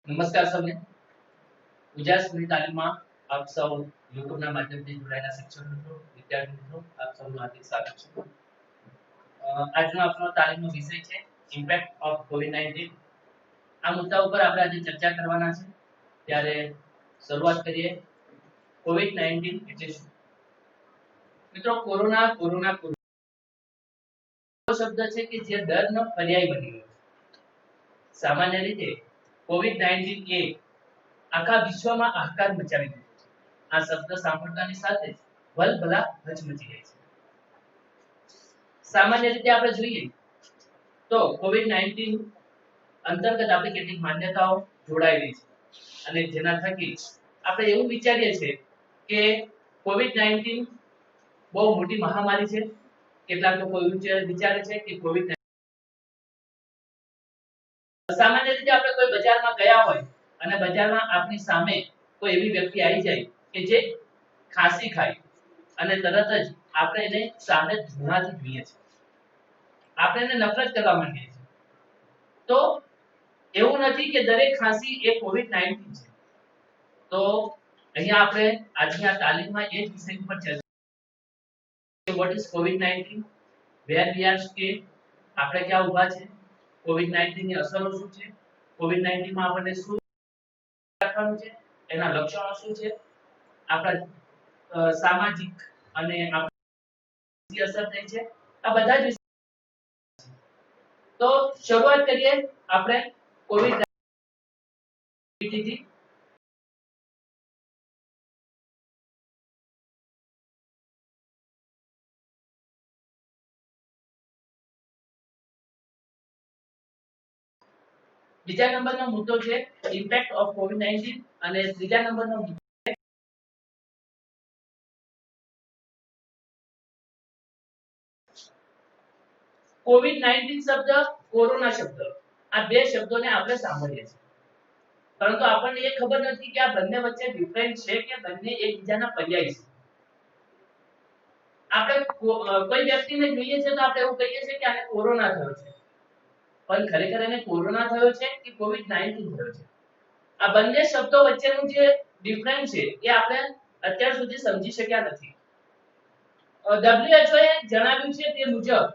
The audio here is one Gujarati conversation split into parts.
નમસ્કાર સૌને. ઉજાસ સ્કૂલની તાલીમમાં આપ સૌ યુટ્યુબના માધ્યમથી જોડાયેલા શિક્ષક મિત્રો, વિદ્યાર્થી મિત્રો, આપ સૌનું હાર્દિક સ્વાગત છે. આજનો આપણો તાલીમનો વિષય છે ઇમ્પેક્ટ ઓફ કોવિડ-19. આ મુદ્દા ઉપર આપણે આજે ચર્ચા કરવાના છે. ત્યારે શરૂઆત કરીએ. કોવિડ-19 એટલે શું? મિત્રો, કોરોના શબ્દ છે કે જે દર્દનો પર્યાય બની ગયો છે. સામાન્ય રીતે કોવિડ-19 એ આખા વિશ્વમાં હાહાકાર મચાવી દીધો છે. આ શબ્દ સાંભળતાની સાથે વલભલા હચમચી જાય છે. સામાન્ય રીતે આપણે જોઈએ તો કોવિડ-19 અંતર્ગત આપણી કેટલીક માન્યતાઓ જોડાયેલી છે અને જેના થકી આપણે એવું વિચારીએ છીએ કે કોવિડ-19 બહુ મોટી મહામારી છે. કેટલાક લોકો એવું વિચારે છે કે કોવિડ સામાન્ય રીતે આપણે કોઈ બજારમાં ગયા હોય અને બજારમાં આપણી સામે કોઈ એવી વ્યક્તિ આવી જાય કે જે ખાંસી ખાય અને તરત જ આપણે એને સામે ધૂણાથી જોઈએ છીએ, આપણે એને નફરત કરવા માંડીએ છીએ. તો એવું નથી કે દરેક ખાંસી એ કોવિડ-19 છે. તો અહીંયા આપણે આજની આ તાલીમમાં એ જ વિષય પર ચર્ચા કે what is COVID-19, where we are stay, આપણે ક્યાં ઊભા છે, કોવિડ-19 ની અસરો શું છે, કોવિડ-19 માં આપણને શું રાખવાનું છે, એના લક્ષણો શું છે, આપણા સામાજિક અને આપણી અસર થઈ છે, આ બધા જ. તો શરૂઆત કરીએ આપણે કોવિડ થી. બીજા નંબરનો મુદ્દો છે ઇમ્પેક્ટ ઓફ કોવિડ-19 અને ત્રીજા નંબરનો મુદ્દો છે કોવિડ-19 શબ્દ, કોરોના શબ્દ, આ બે શબ્દોને આપણે સાંભળીએ છીએ, પરંતુ આપણને એ ખબર નથી કે આ બંને વચ્ચે ડિફરન્સ છે કે બંને એકબીજાના પર્યાય છે. આપણે કોઈ વ્યક્તિને જોઈએ છે તો આપણે એવું કહીએ છીએ કે આને કોરોના થયો છે, પણ ખરેખર એને કોરોના થયો છે કે કોવિડ-19 થયો છે? આ બંને શબ્દો વચ્ચેનું જે ડિફરન્સ છે એ આપણે અત્યાર સુધી સમજી શક્યા નથી. WHO એ જણાવ્યું છે તે મુજબ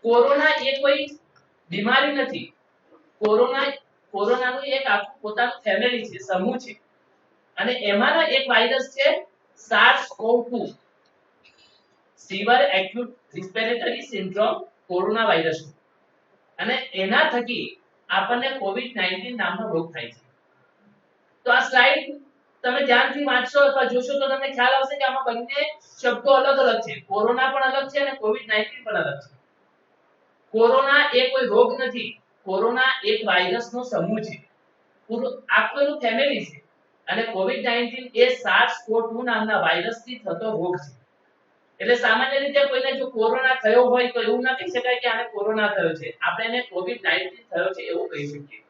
કોરોના એ કોઈ બીમારી નથી. કોરોનાનું એક આખું પોતાનું ફેમિલી છે, સમૂહ છે, અને એમાંનો એક વાયરસ છે SARS-CoV-2, severe acute respiratory syndrome, corona virus. અને એના થકી આપણને કોવિડ-19 નામનો રોગ થાય છે. તો આ સ્લાઇડ તમે ધ્યાનથી વાંચશો અથવા જોશો તો તમને ખ્યાલ આવશે કે આમાં બંને શબ્દો અલગ અલગ છે. કોરોના પણ અલગ છે અને કોવિડ-19 પણ અલગ છે. કોરોના એ કોઈ રોગ નથી, કોરોના એક વાયરસનો સમૂહ છે, પૂરું આખું ફેમિલી છે, અને કોવિડ-19 એ SARS-CoV-2 નામના વાયરસથી થતો રોગ છે. એટલે સામાન્ય રીતે કોઈને જો કોરોના થયો હોય તો એવું ના કહી શકાય કે આને કોરોના થયો છે, આપણે એને કોવિડ-19 થયો છે એવું કહી શકીએ.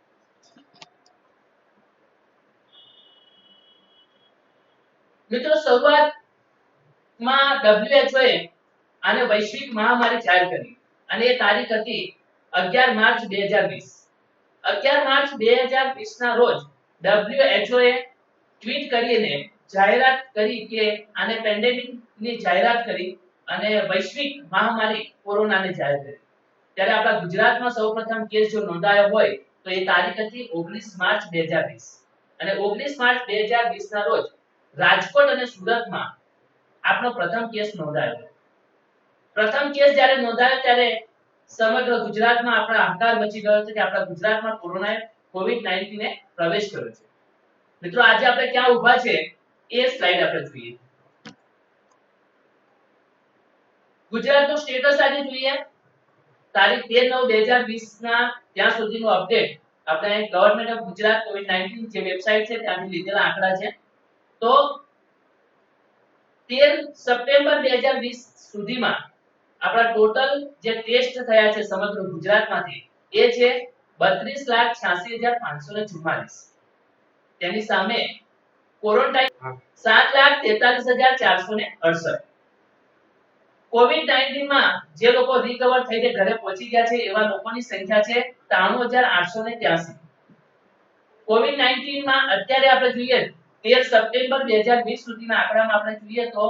મિત્રો, શરૂઆતમાં WHO એ આને વૈશ્વિક મહામારી જાહેર કરી અને એ તારીખ હતી 11 માર્ચ 2020. 11 માર્ચ 2020 ના રોજ WHO એ ટ્વીટ કરીને જાહેરાત કરી કે આને પેન્ડેમિક ની જાહેરાત કરી અને વૈશ્વિક મહામારી કોરોનાને જાહેર કરી. ત્યારે આપણા ગુજરાતમાં સૌપ્રથમ કેસ જો નોંધાયો હોય તો એ તારીખ હતી 19 માર્ચ 2020, અને 19 માર્ચ 2020 ના રોજ રાજકોટ અને સુરતમાં આપણો પ્રથમ કેસ નોંધાયો. પ્રથમ કેસ જ્યારે નોંધાયો ત્યારે સમગ્ર ગુજરાતમાં આપણા હાહાકાર મચી ગયો હતો કે આપણા ગુજરાતમાં કોવિડ-19 ને પ્રવેશ કર્યો છે. મિત્રો, આજે આપણે ક્યાં ઊભા છે એ સ્લાઇડ આપણે જોઈએ. ગુજરાતનું સ્ટેટસ આજે જોઈએ. તારીખ 13/9/2020 ના ત્યાં સુધીનો અપડેટ આપણે ગવર્નમેન્ટ ઓફ ગુજરાત કોવિડ-19 જે વેબસાઈટ છે ત્યાંથી લીધેલા આંકડા છે. તો 13 સપ્ટેમ્બર 2020 સુધીમાં આપણા ટોટલ જે ટેસ્ટ થયા છે સમગ્ર ગુજરાતમાંથી એ છે 32,86,544. તેની સામે ક્વોરન્ટાઇન 7,43,468. કોવિડ-19 માં જે લોકો રિકવર થઈને ઘરે પહોંચી ગયા છે એવા લોકોની સંખ્યા છે 93,883. કોવિડ-19 માં અત્યારે આપણે જોઈએ 13 સપ્ટેમ્બર 2020 સુધીના આંકડામાં આપણે જોઈએ તો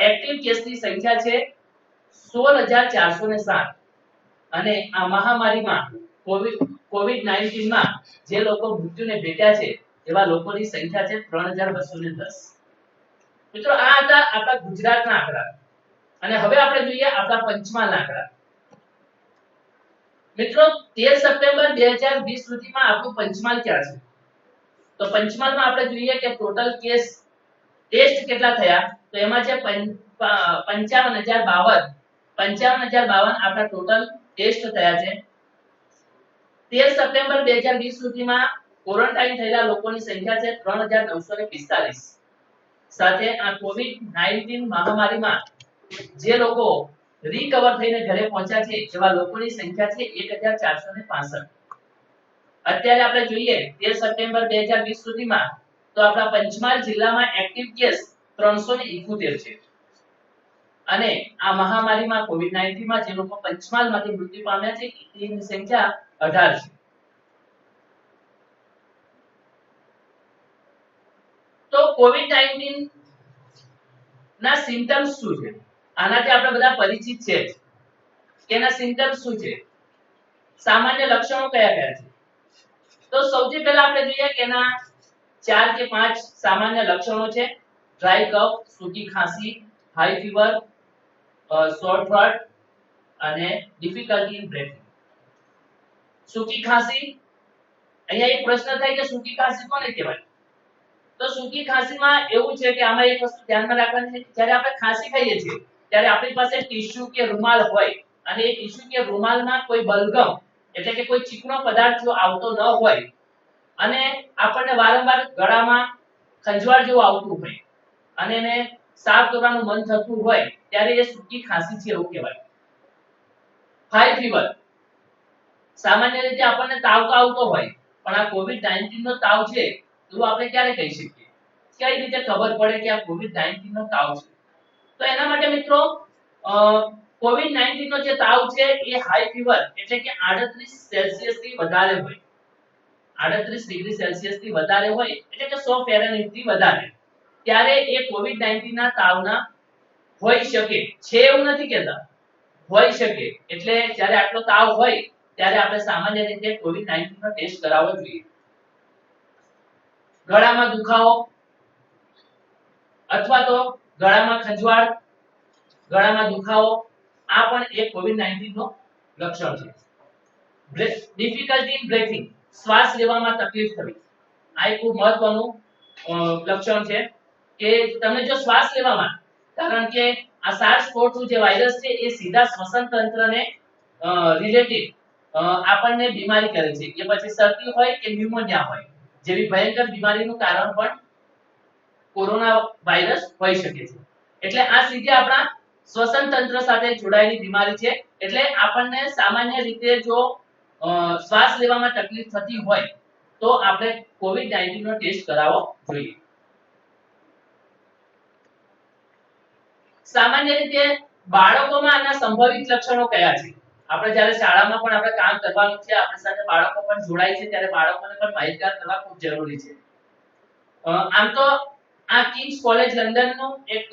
એક્ટિવ કેસની સંખ્યા છે 16407 અને આ મહામારીમાં કોવિડ-19 માં જે લોકો મૃત્યુને ભેટ્યા છે એવા લોકોની સંખ્યા છે 3210. મિત્રો આ હતા આપણા ગુજરાતના આંકડા અને હવે આપણે જોઈએ આપણા પંચમહાલના આંકડા. મિત્રો 13 સપ્ટેમ્બર 2020 સુધીમાં આપણું પંચમહાલ ક્યાં છે? તો પંચમહાલમાં આપણે જોઈએ કે ટોટલ કેસ ટેસ્ટ કેટલા થયા તો એમાં છે 55052 આપણા ટોટલ ટેસ્ટ થયા છે. 13 સપ્ટેમ્બર 2020 સુધીમાં ક્વોરન્ટાઇન થયેલા લોકોની સંખ્યા છે 3945. સાથે આ કોવિડ-19 મહામારીમાં જે લોકો રિકવર થઈને ઘરે પહોંચ્યા છે એવા લોકોની સંખ્યા છે 1465. અત્યારે આપણે જોઈએ 13 સપ્ટેમ્બર 2020 સુધીમાં તો આપણા પંચમહાલ જિલ્લામાં એક્ટિવ કેસ 371 છે અને આ મહામારીમાં કોવિડ-19 માં જે લોકો પંચમહાલમાંથી મૃત્યુ પામ્યા છે તેની સંખ્યા 18 છે. તો કોવિડ-19 ના સિમ્પટમ્સ શું છે? આનાથી આપણે બધા પરિચિત છે કે એના સિમ્પટમ્સ શું છે, સામાન્ય લક્ષણો કયા કયા છે? તો સૌથી પહેલા આપણે જોઈએ કે એના 4 કે 5 સામાન્ય લક્ષણો છે. ડ્રાય કફ, સૂકી ખાંસી, હાઈ ફીવર, સોર થ્રોટ અને ડિફિકલ્ટી ઇન બ્રીથિંગ. સૂકી ખાંસી, અહીંયા એક પ્રશ્ન થાય કે સૂકી ખાંસી કોને કહેવાય? તો સૂકી ખાંસીમાં એવું છે કે આમાં એક વસ્તુ ધ્યાનમાં રાખવાની છે, જ્યારે આપણે ખાંસી ખાઈએ છીએ ત્યારે આપણી પાસે ટીશ્યુ કે રૂમાલ હોય અને એ ટીશ્યુ કે રૂમાલમાં કોઈ બલગમ એટલે કે કોઈ ચીકણો પદાર્થ જો આવતો ન હોય અને આપણને વારંવાર ગળામાં ખંજવાળ જેવું આવતું હોય અને એને સાફ કરવાનું મન થતું હોય ત્યારે એ સૂકી ખાંસી છે એવું કહેવાય. હાઈ ફીવર, સામાન્ય રીતે આપણને તાવ તો આવતો હોય પણ આ કોવિડ-19 નો તાવ છે એવું આપણે ક્યારે કહી શકીએ? કઈ રીતે ખબર પડે કે આ કોવિડ-19 નો તાવ છે? તો એના માટે મિત્રો કોવિડ-19 નો જે તાવ છે એ હાઈ ફીવર એટલે કે 38 સેલ્સિયસ થી વધારે હોય, 38 ડિગ્રી સેલ્સિયસ થી વધારે હોય એટલે કે 100 ફેરનહીટ થી વધારે, ત્યારે એ કોવિડ-19 ના તાવના હોઈ શકે છે એવું નથી કહેતા, હોઈ શકે. એટલે જ્યારે આટલો તાવ હોય ત્યારે આપણે સામાન્ય રીતે કોવિડ-19 નો ટેસ્ટ કરાવવો જોઈએ. ગળામાં દુખાવો અથવા તો ગળામાં ખંજવાળ, ગળામાં દુખાવો આ પણ એક કોવિડ-19 નો લક્ષણ છે. ડિફિકલ્ટી ઇન બ્રીથિંગ, શ્વાસ લેવામાં તકલીફ થવી, આ એક ખૂબ મહત્વનું લક્ષણ છે કે તમને જો શ્વાસ લેવામાં, કારણ કે આ SARS-CoV-2 જે વાયરસ છે એ સીધા શ્વસન તંત્રને રિલેટેડ આપણને બીમારી કરે છે, કે પછી શરદી હોય કે ન્યુમોનિયા હોય જેવી ભયંકર બીમારીનું કારણ પણ કોરોના વાયરસ હોઈ શકે છે. એટલે આ સીધી આપણા શ્વસન તંત્ર સાથે જોડાયેલી બીમારી છે. એટલે આપણને સામાન્ય રીતે જો શ્વાસ લેવામાં તકલીફ થતી હોય તો આપણે કોવિડ-19 નો ટેસ્ટ કરાવવો જોઈએ. સામાન્ય રીતે બાળકોમાં આના સંભવિત લક્ષણો કયા છે? આપણે જ્યારે શાળામાં પણ આપણે કામ કરવાનું છે, આપણી સાથે બાળકો પણ જોડાય છે ત્યારે બાળકોને પણ માહિતગાર કરવા ખૂબ જરૂરી છે. આમ તો આ કિંગ્સ કોલેજ લંડનનું એક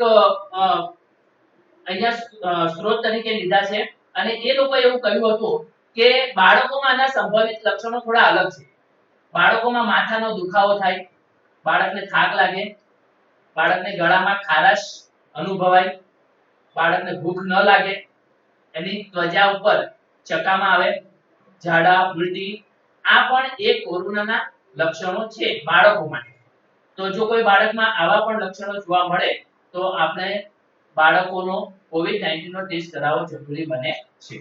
અહીંયા સ્ત્રોત તરીકે લીધા છે અને એ લોકો એવું કહ્યું હતું કે બાળકોમાં આના સંભવિત લક્ષણો થોડા અલગ છે. બાળકોમાં માથાનો દુખાવો થાય, બાળકને થાક લાગે, બાળકને ગળામાં ખારાશ અનુભવાય, બાળકને ભૂખ ન લાગે, એની ત્વચા ઉપર ચકામા આવે, ઝાડા, ઉલટી, આ પણ એક કોરોનાના લક્ષણો છે બાળકો માટે. તો જો કોઈ બાળકમાં આવા પણ લક્ષણો જોવા મળે તો આપણે બાળકોનો કોવિડ-19 નો ટેસ્ટ કરાવવો જરૂરી બને છે.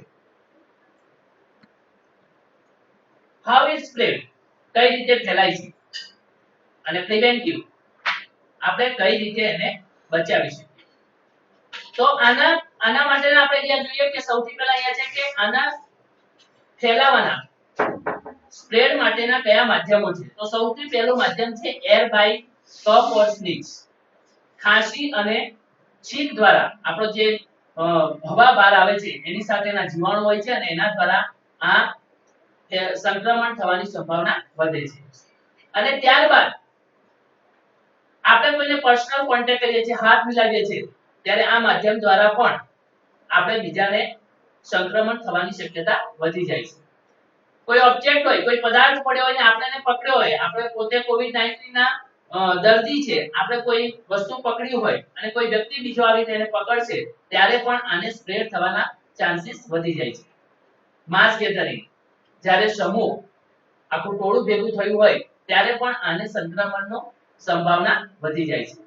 હાઉ ઇટ સ્પ્રેડ, કઈ રીતે ફેલાય છે અને પ્રિવેન્ટિવ આપણે કઈ રીતે એને બચાવી શકીએ? તો આના માટે આપણે અહીંયા જોઈએ કે સૌથી પહેલા અહીંયા છે કે આના ફેલાવાના સ્પ્રેડ માટેના કયા માધ્યમો છે? તો સૌથી પહેલું માધ્યમ છે એર બાય કફ ઓર સ્નીઝ, ખાંસી અને છીંક દ્વારા આપણો જે હવા બહાર આવે છે એની સાથેના જીવાણુ હોય છે અને એના દ્વારા આ સંક્રમણ થવાની સંભાવના વધે છે. અને ત્યારબાદ આપણે કોઈને પર્સનલ કોન્ટેક્ટ કરીએ છીએ, હાથ મિલાવીએ છીએ, ત્યારે આ માધ્યમ દ્વારા પણ આપણે બીજાને સંક્રમણ થવાની શક્યતા વધી જાય છે. કોઈ ઓબ્જેક્ટ હોય, કોઈ પદાર્થ પડ્યો હોય ને આપણે એને પકડ્યો હોય, આપણે પોતે કોવિડ-19 ના દર્દી છે, આપણે કોઈ વસ્તુ પકડી હોય અને કોઈ વ્યક્તિ બીજો આવીને એને પકડશે, ત્યારે પણ આને સ્પ્રેડ થવાના ચાન્સીસ વધી જાય છે. માસ ગેધરિંગ, જ્યારે સમૂહ આખું ટોળું ભેગું થયું હોય ત્યારે પણ આને સંક્રમણનો સંભાવના વધી જાય છે.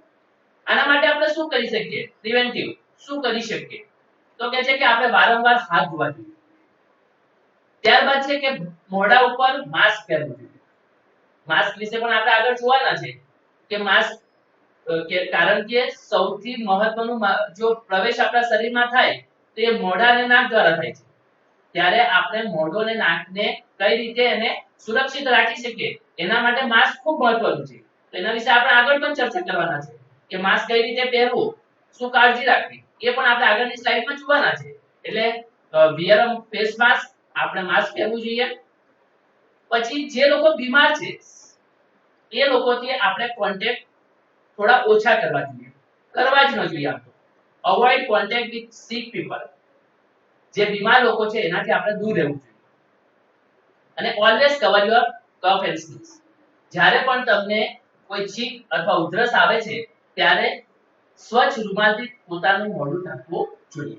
આના માટે આપણે શું કરી શકીએ? પ્રિવેન્ટિવ શું કરી શકીએ? તો કહે છે કે આપણે વારંવાર હાથ ધોવા જોઈએ. ત્યારબાદ છે કે મોઢા ઉપર માસ્ક પહેરવું જોઈએ. માસ્ક વિશે પણ આપણે આગળ જોવાના છે કે માસ્ક કારણ કે સૌથી મહત્વનું જો પ્રવેશ આપણા શરીરમાં થાય તો એ મોઢા અને નાક દ્વારા થાય છે. ત્યારે આપણે મોઢો અને નાકને કઈ રીતે એને સુરક્ષિત રાખી શકીએ એના માટે માસ્ક ખૂબ મહત્વનું છે. તો એના વિશે આપણે આગળ પણ ચર્ચા કરવાના છે કે માસ્ક કઈ રીતે પહેરવું, શું કાળજી રાખવી, એ પણ આપણે આગળની સ્લાઇડમાં જોવાના છે. એટલે વિયર અ ફેસ માસ્ક, આપણે માસ્ક પહેરવું જોઈએ. પછી જે લોકો બીમાર છે એ લોકોથી આપણે કોન્ટેક્ટ થોડા ઓછા કરવા જોઈએ, કરવા જ ન જોઈએ. આપણે avoid contact with sick people, જે બીમાર લોકો છે એનાથી આપણે દૂર રહેવું જોઈએ. અને always cover your cough and sneeze, જ્યારે પણ તમને કોઈ છીંક અથવા ઉધરસ આવે છે ત્યારે સ્વચ્છ રૂમાલથી પોતાનું મોઢું ઢાંકવું જોઈએ.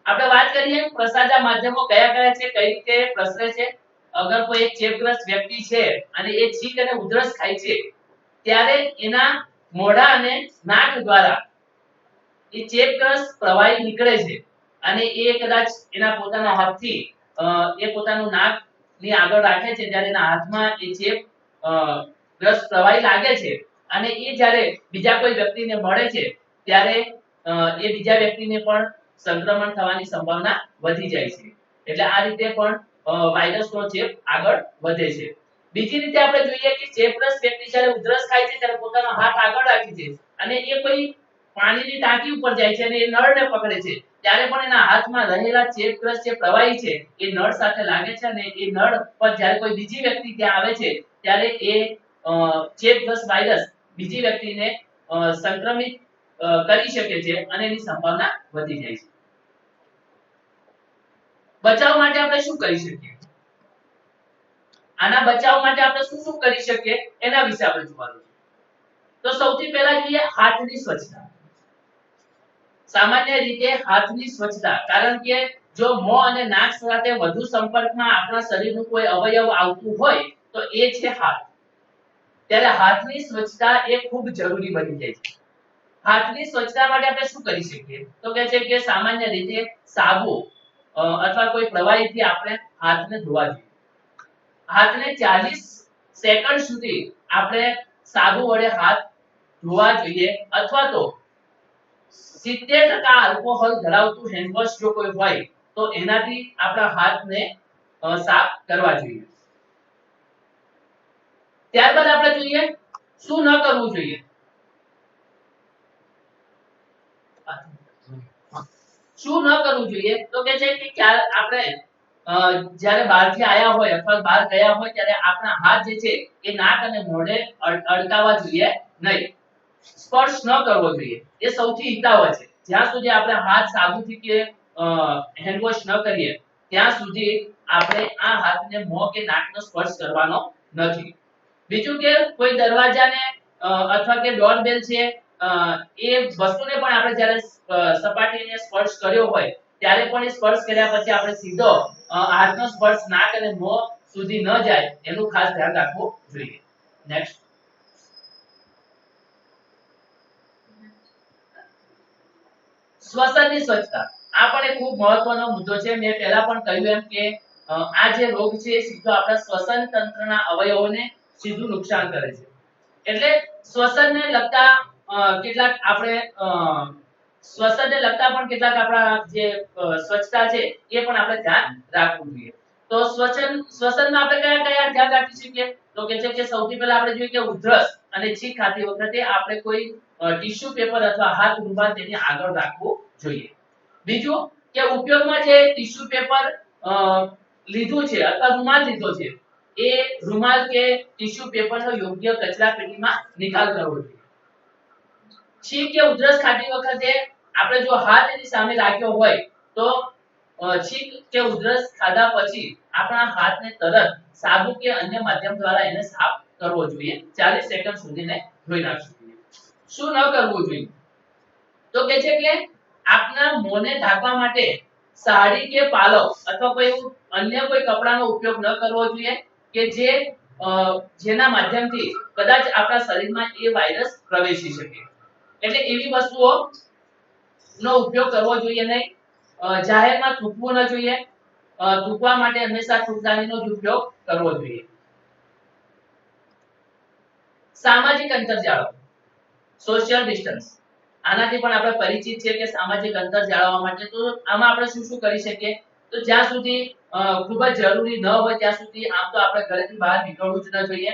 આપણે વાત કરીએ પ્રસારના માધ્યમો કયા કયા છે, કઈ રીતે પ્રસરે છે. અગર કોઈ એક ચેપગ્રસ્ત વ્યક્તિ છે અને એ છીંક અને ઉધરસ ખાય છે ત્યારે એના મોઢા અને નાક દ્વારા એ ચેપગ્રસ્ત પ્રવાહી નીકળે છે અને એ કદાચ એના પોતાના હાથથી એ પોતાનું નાક ની આગળ રાખે છે ત્યારે એના હાથમાં એ ચેપ ગ્રસ્ત પ્રવાહી લાગે છે અને એ જ્યારે બીજા કોઈ વ્યક્તિને મળે છે ત્યારે એ બીજા વ્યક્તિને પણ સંક્રમણ થવાની સંભાવના વધી જાય છે. એટલે આ રીતે પણ વાયરસનો ચેપ આગળ વધે છે. બીજી રીતે આપણે જોઈએ કે ચેપગ્રસ્ત વ્યક્તિ જ્યારે ઉધરસ ખાય છે ત્યારે પોતાનો હાથ આગળ રાખે છે અને એ કોઈ પાણીની ટાંકી ઉપર જાય છે અને એ નળને પકડે છે ત્યારે પણ એના હાથમાં રહેલા ચેપગ્રસ્ત જે પ્રવાહી છે એ નળ સાથે લાગે છે અને એ નળ પર જ્યારે કોઈ બીજી વ્યક્તિ ત્યાં આવે છે ત્યારે એ ચેપગ્રસ્ત વાયરસ બીજી વ્યક્તિને સંક્રમિત કરી શકે છે અને એની સંભાવના વધી જાય છે. બચાવ માટે આપણે શું કરી શકીએ? આના બચાવ માટે આપણે શું શું કરી શકીએ એના વિશે આપણે જોવાનું છે. તો સૌથી પહેલા જોઈએ હાથની સ્વચ્છતા. સામાન્ય રીતે હાથની સ્વચ્છતા, કારણ કે જો મોં અને નાક સાથે વધુ સંપર્કમાં આપણા શરીરનું કોઈ અવયવ આવતું હોય તો એ છે હાથ. ત્યારે હાથની સ્વચ્છતા એ ખૂબ જરૂરી બની જાય છે. હાથની સ્વચ્છતા માટે આપણે શું કરી શકીએ? તો કહે છે કે સામાન્ય રીતે સાબુ અથવા કોઈ પ્રવાહીથી આપણે હાથને ધોવા જોઈએ. હાથને 40 સેકન્ડ સુધી આપણે સાબુ વડે હાથ ધોવા જોઈએ અથવા તો 70% આલ્કોહોલ ધરાવતું હેન્ડવોશ જો કોઈ હોય તો એનાથી આપણા હાથને સાફ કરવા જોઈએ. ત્યારબાદ આપણે જોઈએ શું ન કરવું જોઈએ. શું ન કરવું જોઈએ તો કે છે કે આપણે જ્યારે બહારથી આયા હોય અથવા બહાર ગયા હોય ત્યારે આપણા હાથ જે છે એ નાક અને મોઢે અડકાવવા જોઈએ નહીં. સ્પર્શ ન કરવો જોઈએ, એ સૌથી હિતાવહ છે. જ્યાં સુધી આપણે હાથ સાબુથી કે હેન્ડવોશ ન કરીએ ત્યાં સુધી આપણે આ હાથને મોં કે નાકનો સ્પર્શ કરવાનો નથી. બીજું કે કોઈ દરવાજાને અથવા કે ડોરબેલ છે એ વસ્તુને પણ આપણે જ્યારે સપાટીને સ્પર્શ કર્યો હોય ત્યારે પણ એ સ્પર્શ કર્યા પછી આપણે સીધો હાથનો સ્પર્શ નાક અને મોં સુધી ન જાય એનું ખાસ ધ્યાન રાખવું જોઈએ. નેક્સ્ટ, શ્વસનની સ્વચ્છતા. આ પણ એક ખૂબ મહત્વનો મુદ્દો છે. મેં પહેલા પણ કહ્યું એમ કે આ જે રોગ છે એ સીધો આપણા શ્વસન તંત્રના અવયવોને સીધું નુકસાન કરે છે. એટલે શ્વસનને લગતા કેટલાક આપણે શ્વસનને લગતા પણ કેટલાક આપણા જે સ્વચ્છતા છે એ પણ આપણે ધ્યાન રાખવું જોઈએ. તો શ્વસનમાં આપણે કયા કયા ધ્યાન રાખી શકીએ? તો કે છે કે સૌથી પહેલા આપણે જોઈએ કે ઉધરસ અને છીંક ખાતી વખતે આપણે કોઈ ટીશ્યુ પેપર અથવા હાથ રૂમાલ તેની આગળ રાખવું જોઈએ. બીજું કે ઉપયોગમાં જે ટીશ્યુ પેપર લીધું છે અથવા રૂમાલ લીધો છે એ રૂમાલ કે ટીશ્યુ પેપરનો યોગ્ય કચરા પેટીમાં નિકાલ કરવો જોઈએ. છીંક કે ઉધરસ ખાતી વખતે આપણે જો હાથ એની સામે રાખ્યો હોય તો છીંક કે ઉધરસ ખાધા પછી આપણા હાથને તરત સાબુ કે અન્ય માધ્યમ દ્વારા એને સાફ કરવો જોઈએ. 40 સેકન્ડ સુધીને ધોઈ નાખવું જોઈએ. શું ન કરવું જોઈએ તો કે છે કે આપના મોંને ઢાંકવા માટે સાડી કે પાલવ અથવા કોઈ અન્ય કોઈ કપડાનો ઉપયોગ ન કરવો જોઈએ કે જેના માધ્યમથી કદાચ આપણા શરીરમાં એ વાયરસ પ્રવેશી શકે. એટલે એવી વસ્તુઓ નો ઉપયોગ કરવો જોઈએ નહીં. જાહેરમાં થૂકવું ન જોઈએ. થૂકવા માટે હંમેશા થૂકદાનીનો જ ઉપયોગ કરવો જોઈએ. સામાજિક અંતર જાળવવું, સોશિયલ ડિસ્ટન્સ, આનાથી પણ આપણે પરિચિત છે કે સામાજિક અંતર જાળવવા માટે તો આમાં આપણે શું શું કરી શકીએ તો જ્યાં સુધી ખૂબ જ જરૂરી ન હોય ત્યાં સુધી આમ તો આપણે ઘરેથી બહાર નીકળવું જ ન જોઈએ.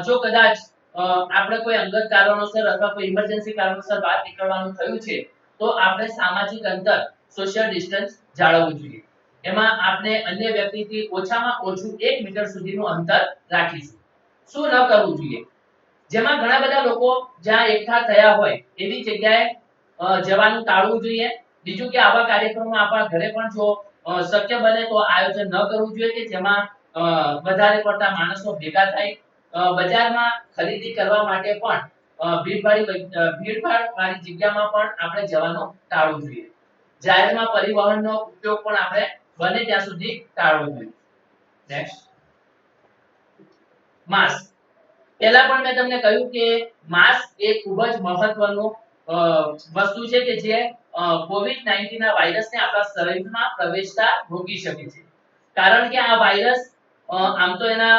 જો કદાચ આપણે કોઈ અંગત કારણોસર અથવા કોઈ ઇમરજન્સી કારણોસર બહાર નીકળવાનું થયું છે તો આપણે સામાજિક અંતર સોશિયલ ડિસ્ટન્સ જાળવવું જોઈએ. એમાં આપણે અન્ય વ્યક્તિથી ઓછામાં ઓછું 1 મીટર સુધીનું અંતર રાખીશું. શું ન કરવું જોઈએ જેમાં ઘણા બધા લોકો જ્યાં એકઠા થયા હોય એવી જગ્યાએ જવાનું ટાળવું જોઈએ. બીજું કે આવા કાર્યક્રમમાં આપણા ઘરે પણ જો શક્ય બને તો આયોજન ન કરવું જોઈએ કે જેમાં વધારે પડતા માણસો ભેગા થાય. બજારમાં ખરીદી કરવા માટે પણ ભીડભાડવાળી જગ્યામાં પણ આપણે જવાનું ટાળવું જોઈએ. જાહેરમાં પરિવહનનો ઉપયોગ પણ આપણે બને ત્યાં સુધી ટાળવો જોઈએ. Next, mask. પહેલા પણ મેં તમને કહ્યું કે માસ્ક એ ખૂબ જ મહત્વનું વસ્તુ છે કે જે કોવિડ-19 ના વાયરસને આપણા શરીરમાં પ્રવેશતા રોકી શકે છે. કારણ કે આ વાયરસ આમ તો એના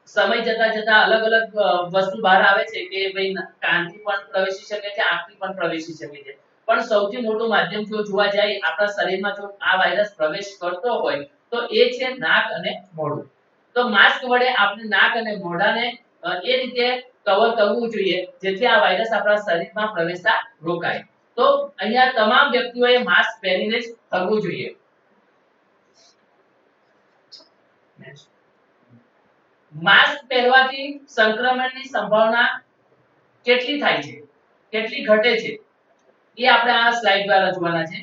સમય જતા જતા અલગ અલગ વસ્તુ બહાર આવે છે કે ભાઈ કાનથી પણ પ્રવેશી શકે છે, આંખથી પણ પ્રવેશી શકે છે. પણ સૌથી મોટું માધ્યમ જો જોવા જાય આપણા શરીરમાં જો આ વાયરસ પ્રવેશ કરતો હોય તો એ છે નાક અને મોઢું. તો માસ્ક વડે આપણે નાક અને મોઢાને એ રીતે કવર કરવું જોઈએ જેથી આ વાયરસ આપણા શરીરમાં પ્રવેશતા રોકાય. તો અહીંયા તમામ વ્યક્તિઓએ માસ્ક પહેરીને જ ફરવું જોઈએ. માસ્ક પહેરવાથી સંક્રમણની સંભાવના કેટલી થાય છે, કેટલી ઘટે છે એ આપણે આ સ્લાઇડ દ્વારા જોવાના છે.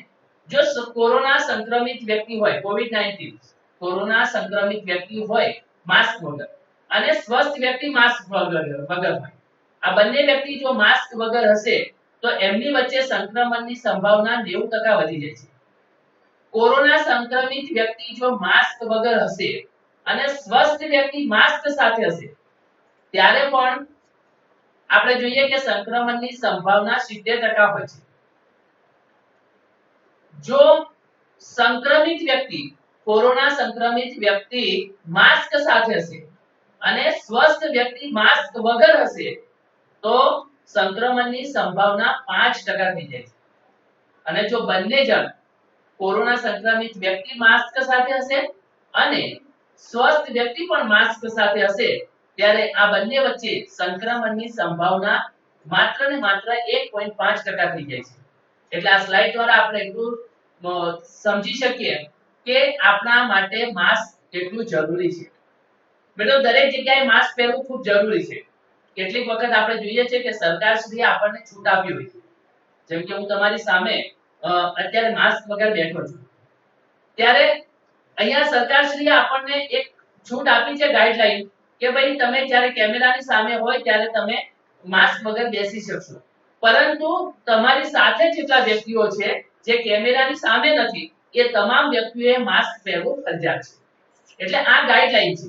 જો કોરોના સંક્રમિત વ્યક્તિ હોય, કોવિડ-19 કોરોના સંક્રમિત વ્યક્તિ હોય માસ્ક વગર અને સ્વસ્થ વ્યક્તિ માસ્ક વગર હોય, આ બંને વ્યક્તિ જો માસ્ક વગર હશે તો એમની વચ્ચે સંક્રમણની સંભાવના 90% વધી જાય છે. કોરોના સંક્રમિત વ્યક્તિ જો માસ્ક વગર હશે અને સ્વસ્થ વ્યક્તિ માસ્ક સાથે હશે ત્યારે પણ આપણે જોઈએ કે સંક્રમણની સંભાવના 70% હોય છે. જો સંક્રમિત વ્યક્તિ કોરોના સંક્રમિત વ્યક્તિ માસ્ક સાથે હશે અને સ્વસ્થ વ્યક્તિ માસ્ક વગર હશે તો સંક્રમણની સંભાવના 5% થઈ જાય છે. અને જો બંને જણ કોરોના સંક્રમિત વ્યક્તિ માસ્ક સાથે હશે અને સ્વસ્થ વ્યક્તિ પણ માસ્ક સાથે હશે ત્યારે આ બંને વચ્ચે સંક્રમણની સંભાવના માત્ર ને માત્ર 1.5% થઈ જાય છે. એટલે આ સ્લાઇડ દ્વારા આપણે એટલું સમજી શકીએ કે આપણા માટે માસ્ક કેટલું જરૂરી છે. મિત્રો દરેક જગ્યાએ માસ્ક પહેરવું ખૂબ જરૂરી છે. કેટલીક વખત આપણે જોઈએ છે કે સરકારશ્રીએ આપણને છૂટ આપી હોય છે. જેમ કે હું તમારી સામે અત્યારે માસ્ક વગર બેઠો છું ત્યારે અહીંયા સરકારશ્રીએ આપણને એક છૂટ આપી છે ગાઈડલાઈન કે ભાઈ તમે જ્યારે કેમેરાની સામે હોય ત્યારે તમે માસ્ક વગર બેસી શકશો, પરંતુ તમારી સાથે જેટલા વ્યક્તિઓ છે જે કેમેરાની સામે નથી એ તમામ વ્યક્તિઓએ માસ્ક પહેરવું ફરજિયાત છે. એટલે આ ગાઈડલાઈન છે.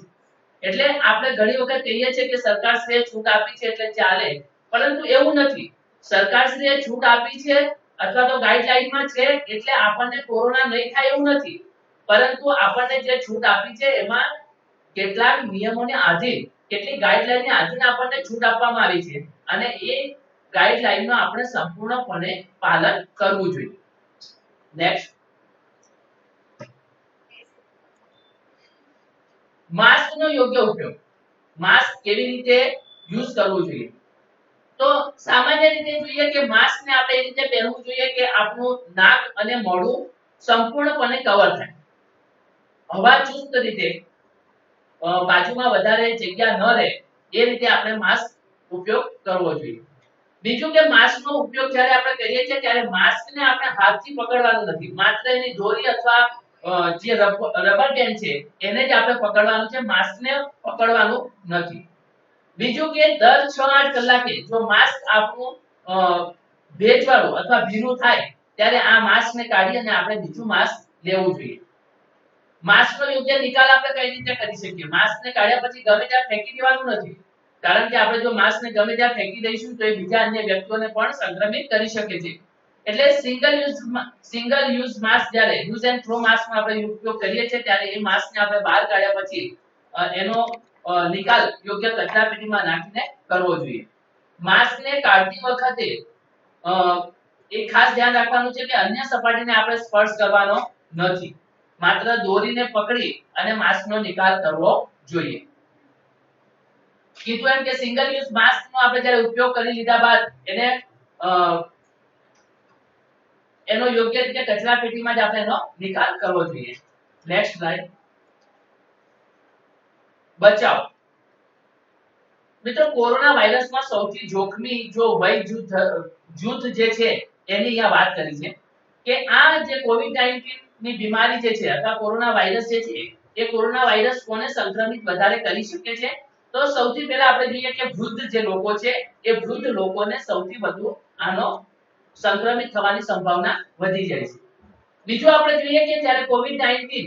એટલે આપણે ઘણી વખત કહીએ છીએ કે સરકારશ્રીએ છૂટ આપી છે એટલે ચાલે, પરંતુ એવું નથી. સરકારશ્રીએ છૂટ આપી છે અથવા તો ગાઈડલાઈનમાં છે એટલે આપણને કોરોના નહીં થાય એવું નથી, પરંતુ આપણને જે છૂટ આપી છે એમાં કેટલાક નિયમોને આધીન, કેટલીક ગાઈડલાઈનને આધીન આપણને છૂટ આપવામાં આવી છે અને એ ગાઈડલાઈનનું આપણે સંપૂર્ણપણે પાલન કરવું જોઈએ. નેક્સ્ટ, માસ્કનો યોગ્ય ઉપયોગ. માસ્ક કેવી રીતે યુઝ કરવું જોઈએ તો સામાન્ય રીતે જોઈએ કે માસ્કને આપણે એ રીતે પહેરવું જોઈએ કે આપણું નાક અને મોઢું સંપૂર્ણપણે કવર થાય, હવા ચુસ્ત રીતે બાજુમાં વધારે જગ્યા ન રહે એ રીતે આપણે માસ્ક ઉપયોગ કરવો જોઈએ. બીજું કે માસ્કનો ઉપયોગ જ્યારે આપણે કરીએ છીએ ત્યારે માસ્કને આપણે હાથથી પકડવાનું નથી, માત્ર એની દોરી અથવા જે રબર બેન્ડ છે એને જ આપણે પકડવાનું છે, માસ્કને પકડવાનું નથી. બીજું કે દર 6-8 કલાકે જો માસ્ક આપણું ભેજવાળું અથવા ભીનું થાય ત્યારે આ માસ્કને કાઢી અને આપણે બીજું માસ્ક લેવું જોઈએ. માસ્કનો યોગ્ય નિકાલ આપણે કઈ રીતે કરી શકીએ? માસ્કને કાઢ્યા પછી ગમે ત્યાં ફેંકી દેવાનું નથી, કારણ કે આપણે જો માસ્કને ગમે ત્યાં ફેંકી દઈશું તો એ બીજા અન્ય વ્યક્તિઓને પણ સંક્રમિત કરી શકે છે. એટલે સિંગલ યુઝ માસ્ક જ્યારે યુઝ એન્ડ થ્રો માસ્કનો આપણે ઉપયોગ કરીએ છીએ ત્યારે એ માસ્કને આપણે બહાર કાઢ્યા પછી એનો નિકાલ યોગ્ય કચરાપેટીમાં નાખીને કરવો જોઈએ. માસ્કને કાઢતી વખતે એક ખાસ ધ્યાન રાખવાનું છે કે અન્ય સપાટીને આપણે સ્પર્શ કરવાનો નથી, માત્ર દોરીને પકડી અને માસ્કનો નિકાલ કરવો જોઈએ. કીધું એમ કે સિંગલ યુઝ માસ્કનો આપણે જ્યારે ઉપયોગ કરી લીધા બાદ એનો યોગ્ય રીતે કચરાપેટીમાં જ આપણે એનો નિકાલ કરવો જોઈએ. Next slide. બચાવ. મિત્રો કોરોના વાયરસમાં સૌથી જોખમી જો વય જૂથ જે છે એની અહીંયા વાત કરી છે કે આ જે કોવિડ-19 ની બીમારી જે છે અથવા કોરોના વાયરસ જે છે એ કોરોના વાયરસ કોને સંક્રમિત વધારે કરી શકે છે? તો સૌથી પહેલા આપણે જોઈએ કે વૃદ્ધ જે લોકો છે એ વૃદ્ધ લોકોને સૌથી વધુ આનો સંક્રમિત થવાની સંભાવના વધી જાય છે. બીજું આપણે જોઈએ કે જ્યારે કોવિડ-19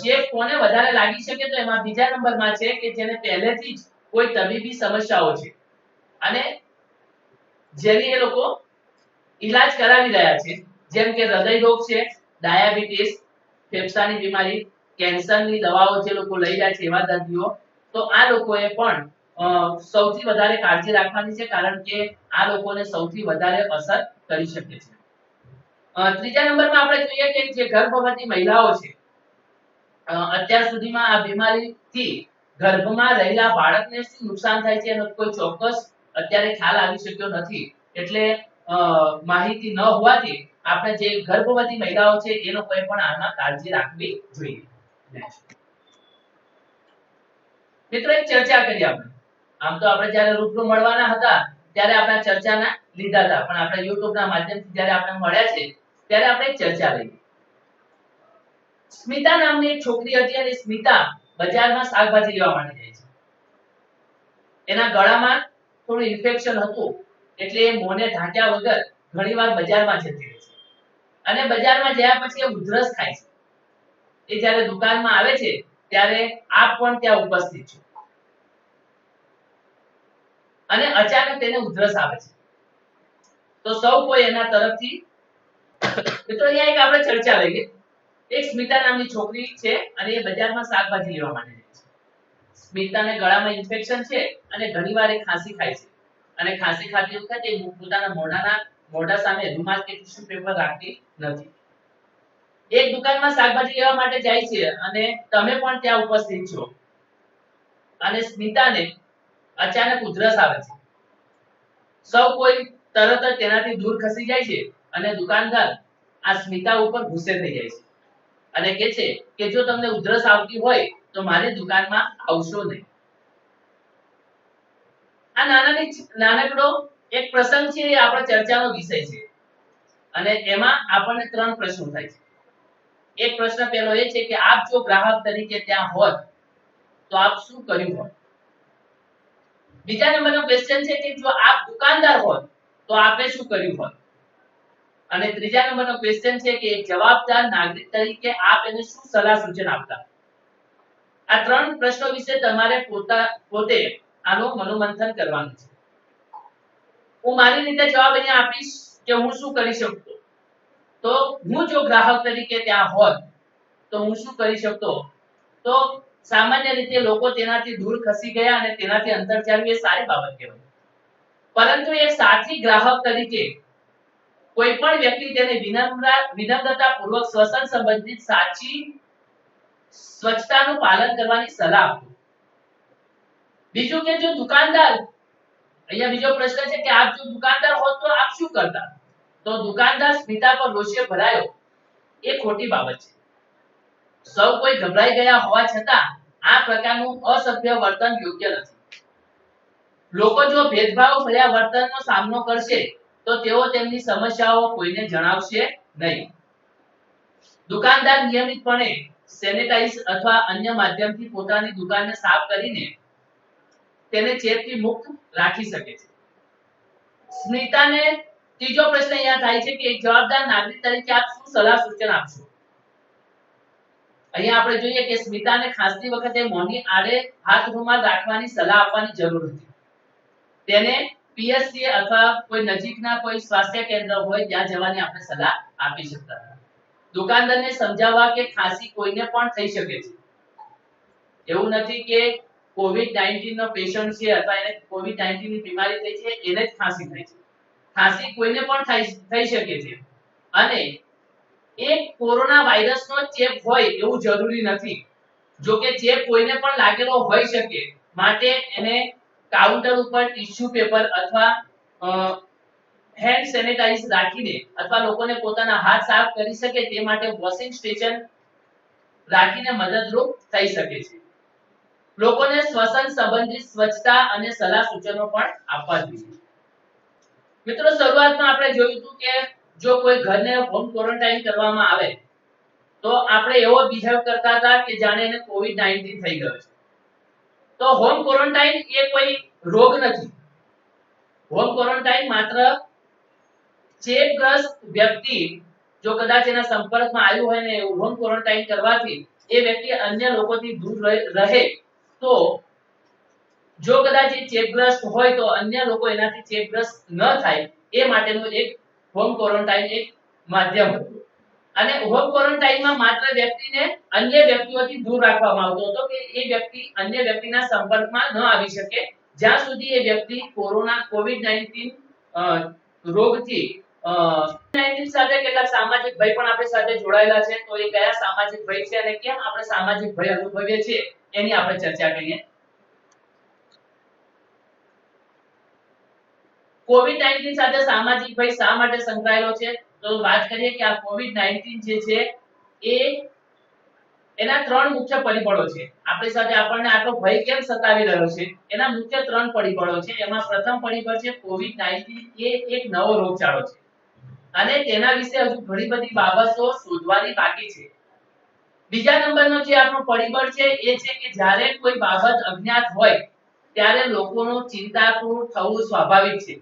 ચેપ કોને વધારે લાગી શકે તો એમાં બીજા નંબરમાં છે કે જેને પહેલેથી જ કોઈ તબીબી સમસ્યાઓ છે અને જેની એ લોકો ઈલાજ કરાવી રહ્યા છે, જેમ કે હૃદય રોગ છે, ડાયાબિટીસ, ફેફસાની બીમારી, કેન્સરની દવાઓ જે લોકો લઈ રહ્યા છે એવા દર્દીઓ, તો આ લોકોએ પણ સૌથી વધારે કાળજી રાખવાની છે, કારણ કે આ લોકોને સૌથી વધારે અસર કરી શકે છે. ત્રીજા નંબરમાં આપણે જોઈએ કે જે ગર્ભવતી મહિલાઓ છે, અત્યાર સુધીમાં આ બીમારીથી ગર્ભમાં રહેલા બાળકને શું નુકસાન થાય છે એનો કોઈ ચોક્કસ અત્યારે ખ્યાલ આવી શક્યો નથી, એટલે માહિતી ન હોવાથી આપણે જે ગર્ભવતી મહિલાઓ છે એ લોકોએ પણ આમાં કાળજી રાખવી જોઈએ. મિત્રો એક ચર્ચા કરી આપણે, આમ તો આપણે જ્યારે રૂબરૂ મળવાના હતા ત્યારે આપણે ચર્ચાના લીધા હતા, પણ આપણે YouTube ના માધ્યમથી જ્યારે આપણે મળ્યા છે ત્યારે આપણે એક ચર્ચા લઈ. સ્મિતા નામની એક છોકરી હતી અને સ્મિતા બજારમાં શાકભાજી લેવા માટે જાય છે. એના ગળામાં થોડું ઇન્ફેક્શન હતું એટલે એ મોંને ઢાંક્યા વગર ઘણીવાર બજારમાં જતી રહે છે અને બજારમાં ગયા પછી એ ઉધરસ થાય છે. એ જ્યારે દુકાનમાં આવે છે ત્યારે આપ પણ ત્યાં ઉપસ્થિત છે અને અચાનક તેને ઉધરસ આવે છે, તો સૌ કોઈ એના તરફથી મિત્રો અહીંયા એક આપણે ચર્ચા લઈએ. એક સ્મિતા નામની છોકરી છે અને એ બજારમાં શાકભાજી લેવા માટે જાય છે. સ્મિતાને ગળામાં ઇન્ફેક્શન છે અને ઘણીવાર એ ખાંસી ખાય છે અને ખાંસી ખાતી વખતે પોતાના મોઢા સામે રૂમાલ કે ટિશ્યુ પેપર રાખતી નથી. એક દુકાનમાં શાકભાજી લેવા માટે જાય છે અને તમે પણ ત્યાં ઉપસ્થિત છો અને સ્મિતાને અચાનક ઉધરસ આવે છે. સૌ કોઈ તરત જ તેનાથી દૂર ખસી જાય છે અને દુકાનદાર આ સ્મિતા ઉપર ગુસ્સે થઈ જાય છે અને કહે છે કે જો તમને ઉધરસ આવતી હોય તો મારી દુકાનમાં આવશો નહીં. આ નાનકડો એક પ્રસંગ છે, એ આપણા ચર્ચાનો વિષય છે અને એમાં આપણને 3 પ્રશ્નો થાય છે. એક પ્રશ્ન પહેલો એ છે કે આપ જો ગ્રાહક તરીકે ત્યાં હોત તો આપ શું કર્યું હોત? બીજા નંબરનો ક્વેશ્ચન છે કે જો આપ દુકાનદાર હોત તો આપે શું કર્યું હોત? અને ત્રીજા નંબરનો ક્વેશ્ચન છે કે એક જવાબદાર નાગરિક તરીકે આપ એને શું સલાહ સૂચન આપતા? આ 3 પ્રશ્નો વિશે તમારે પોતે આનું મનોમંથન કરવાનું છે. હું મારી રીતે જવાબ અહીંયા આપીશ કે હું શું કરી શકતો. તો હું જો ગ્રાહક તરીકે ત્યાં હોત તો હું શું કરી શકતો? તો સામાન્ય રીતે લોકો તેનાથી દૂર ખસી ગયા અને તેનાથી અંતર જાળવ્યું એ સારી બાબત કહેવાય, પરંતુ એક સાથી ગ્રાહક તરીકે કોઈ પણ વ્યક્તિ તેને વિનમ્રતાપૂર્વક શ્વસન સંબંધિત સાચી સ્વચ્છતાનું પાલન કરવાની સલાહ આપો. બીજું કે જો દુકાનદાર, અહીંયા બીજો પ્રશ્ન છે કે આપ જો દુકાનદાર હોત તો આપ શું કરતા? તો દુકાનદાર સ્મિતા પર રોષે ભરાયો એ ખોટી બાબત છે. સૌ કોઈ ગભરાઈ ગયા હોવા છતાં આ પ્રકારનું અસભ્ય વર્તન યોગ્ય નથી. લોકો જો ભેદભાવ ભર્યા વર્તનનો સામનો કરશે તો તેઓ તેમની સમસ્યાઓ કોઈને જણાવશે નહીં. દુકાનદાર નિયમિતપણે સેનેટાઈઝ અથવા અન્ય માધ્યમથી પોતાની દુકાનને સાફ કરીને તેને ચેપથી મુક્ત રાખી શકે છે. સ્મિતાને ત્રીજો પ્રશ્ન અહીંયા થાય છે કે એક જવાબદાર નાગરિક તરીકે આપ શું સલાહ સૂચન આપશો? અહીંયા આપણે જોઈએ કે સ્મિતાને ખાંસતી વખતે મોંની આડે હાથ રૂમાલ રાખવાની સલાહ આપવાની જરૂર હતી. તેને પીએચસી અથવા કોઈ નજીકના કોઈ સ્વાસ્થ્ય કેન્દ્ર હોય ત્યાં જવાની આપણે સલાહ આપી શકતા હતા. દુકાનદારને સમજાવવા કે ખાંસી કોઈને પણ થઈ શકે છે. એવું નથી કે કોવિડ-19 નો પેશન્ટ છે અથવા એને કોવિડ-19 ની બીમારી થઈ છે એને જ ખાંસી થઈ છે. ખાંસી કોઈને પણ થઈ શકે છે અને એક કોરોના વાયરસનો ચેપ હોય એવું જરૂરી નથી. જો કે ચેપ કોઈને પણ લાગેલો હોઈ શકે માટે એને કાઉન્ટર ઉપર ટિશ્યુ પેપર અથવા હેન્ડ સેનેટાઈઝ રાખીને અથવા લોકોને પોતાના હાથ સાફ કરી શકે તે માટે વોશિંગ સ્ટેશન રાખીને મદદરૂપ થઈ શકે છે. લોકોને શ્વસન સંબંધિત સ્વચ્છતા અને સલાહ સૂચનો પણ આપવા જોઈએ. મિત્રો, શરૂઆતમાં આપણે જોયું હતું કે જો કોઈ ઘરને હોમ ક્વોરન્ટાઇન કરવામાં આવે તો આપણે એવો બિહેવ કરતા હતા કે જાણે એને કોવિડ-19 થઈ ગયો છે. તો હોમ ક્વોરન્ટાઇન એ કોઈ રોગ નથી. હોમ ક્વોરન્ટાઇન માત્ર ચેપગ્રસ્ત વ્યક્તિ જો કદાચ એના સંપર્કમાં આવ્યું હોય ને હોમ ક્વોરન્ટાઇન કરવાથી એ વ્યક્તિ અન્ય લોકોથી દૂર રહે તો જો કદાચ એ ચેપગ્રસ્ત હોય તો અન્ય લોકો એનાથી ચેપગ્રસ્ત ન થાય એ માટેનું એક હોમ ક્વોરન્ટાઇન એક માધ્યમ હતું. અને હોમ ક્વોરન્ટાઇનમાં માત્ર વ્યક્તિને અન્ય વ્યક્તિઓથી દૂર રાખવામાં આવતો હતો કે એ વ્યક્તિ અન્ય વ્યક્તિના સંપર્કમાં ન આવી શકે જ્યાં સુધી એ વ્યક્તિ કોવિડ-19 રોગથી 19 સાથે કેટલાક સામાજિક ભય પણ આપણી સાથે જોડાયેલા છે. તો એ કયા સામાજિક ભય છે અને કેમ આપણે સામાજિક ભય અનુભવીએ છીએ એની આપણે ચર્ચા કરીએ. કોવિડ-19 સાથે સામાજિક ભય શા માટે સંકળાયેલો છે? તો વાત કરીએ કે આ કોવિડ-19 જે છે એ એના ત્રણ મુખ્ય પરિબળો છે. આપણી સાથે આપણને આટલો ભય કેમ સતાવી રહ્યો છે એના મુખ્ય ત્રણ પરિબળો છે. એમાં પ્રથમ પરિબળ છે કોવિડ-19 એ એક નવો રોગચાળો છે અને તેના વિશે હજુ ઘણી બધી બાબતો શોધવાની બાકી છે. બીજા નંબરનો જે આપણો પરિબળ છે એ છે કે જ્યારે કોઈ બાબત અજ્ઞાત હોય ત્યારે લોકોનું ચિંતાતુર થવું સ્વાભાવિક છે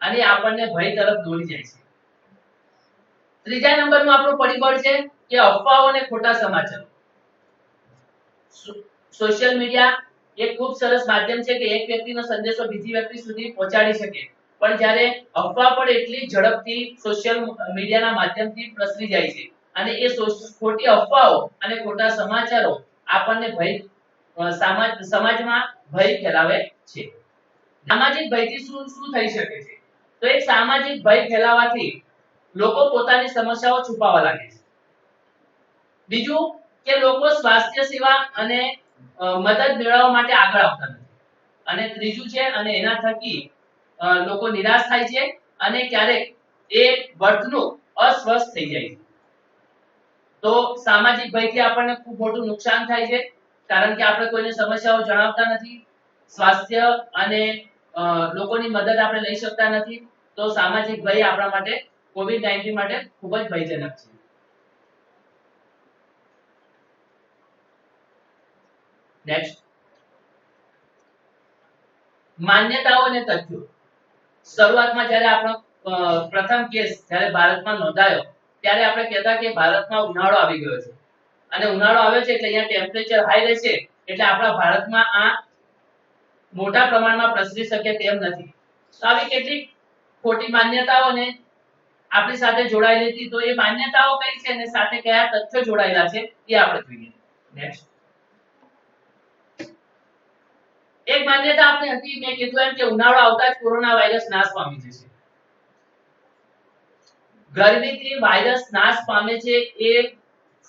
અને આપણને ભય તરફ દોરી જાય છે. ત્રીજા નંબરનું આપણું પરિબળ છે કે અફવાઓ અને ખોટા સમાચાર. સોશિયલ મીડિયા એક ખૂબ સરસ માધ્યમ છે કે એક વ્યક્તિનો સંદેશો બીજી વ્યક્તિ સુધી પહોંચાડી શકે પણ જ્યારે અફવા પણ એટલી ઝડપથી સોશિયલ મીડિયાના માધ્યમથી પ્રસરી જાય છે અને એ ખોટી અફવાઓ અને ખોટા સમાચારો આપણને ભય સમાજમાં ભય ફેલાવે છે. સામાજિક ભયથી શું થઈ શકે છે? તો એક સામાજિક ભય ફેલાવાથી લોકો પોતાની સમસ્યાઓ છુપાવવા લાગે છે. બીજું કે લોકો સ્વાસ્થ્ય સેવા અને મદદ મેળવવા માટે આગળ આવતા નથી. અને ત્રીજું છે અને એના થકી લોકો નિરાશ થાય છે અને ક્યારેક એ વર્તણૂક અસ્વસ્થ થઈ જાય છે. તો સામાજિક ભયથી આપણને ખૂબ મોટું નુકસાન થાય છે કારણ કે આપણે કોઈને સમસ્યાઓ જણાવતા નથી. સ્વાસ્થ્ય અને લોકોની મદદ આપણે લઈ શકતા નથી. તો સામાજિક ભય આપણા માટે કોવિડ-19 માટે ખૂબ જ ભયજનક છે. નેક્સ્ટ, માન્યતાઓ અને તથ્યો. શરૂઆતમાં જ્યારે આપણો પ્રથમ કેસ જ્યારે ભારતમાં નોંધાયો ત્યારે આપણે કહેતા કે ભારતમાં ઉનાળો આવી ગયો છે અને ઉનાળો આવ્યો છે એટલે અહીંયા ટેમ્પરેચર હાઈ રહેશે એટલે આપણા ભારતમાં આ મોટા પ્રમાણમાં પ્રસરી શકે તેમ નથી. તો આવી કેટલીક ખોટી માન્યતાઓને આપણી સાથે જોડાયેલી હતી. તો એ માન્યતાઓ કઈ છે અને સાથે કયા તથ્યો જોડાયેલા છે એ આપણે જોઈએ. નેક્સ્ટ, એક માન્યતા આપણી હતી મેં કીધું એમ કે ઉનાળો આવતા જ કોરોના વાયરસ નાશ પામી જશે. ગરમીથી વાયરસ નાશ પામે છે એ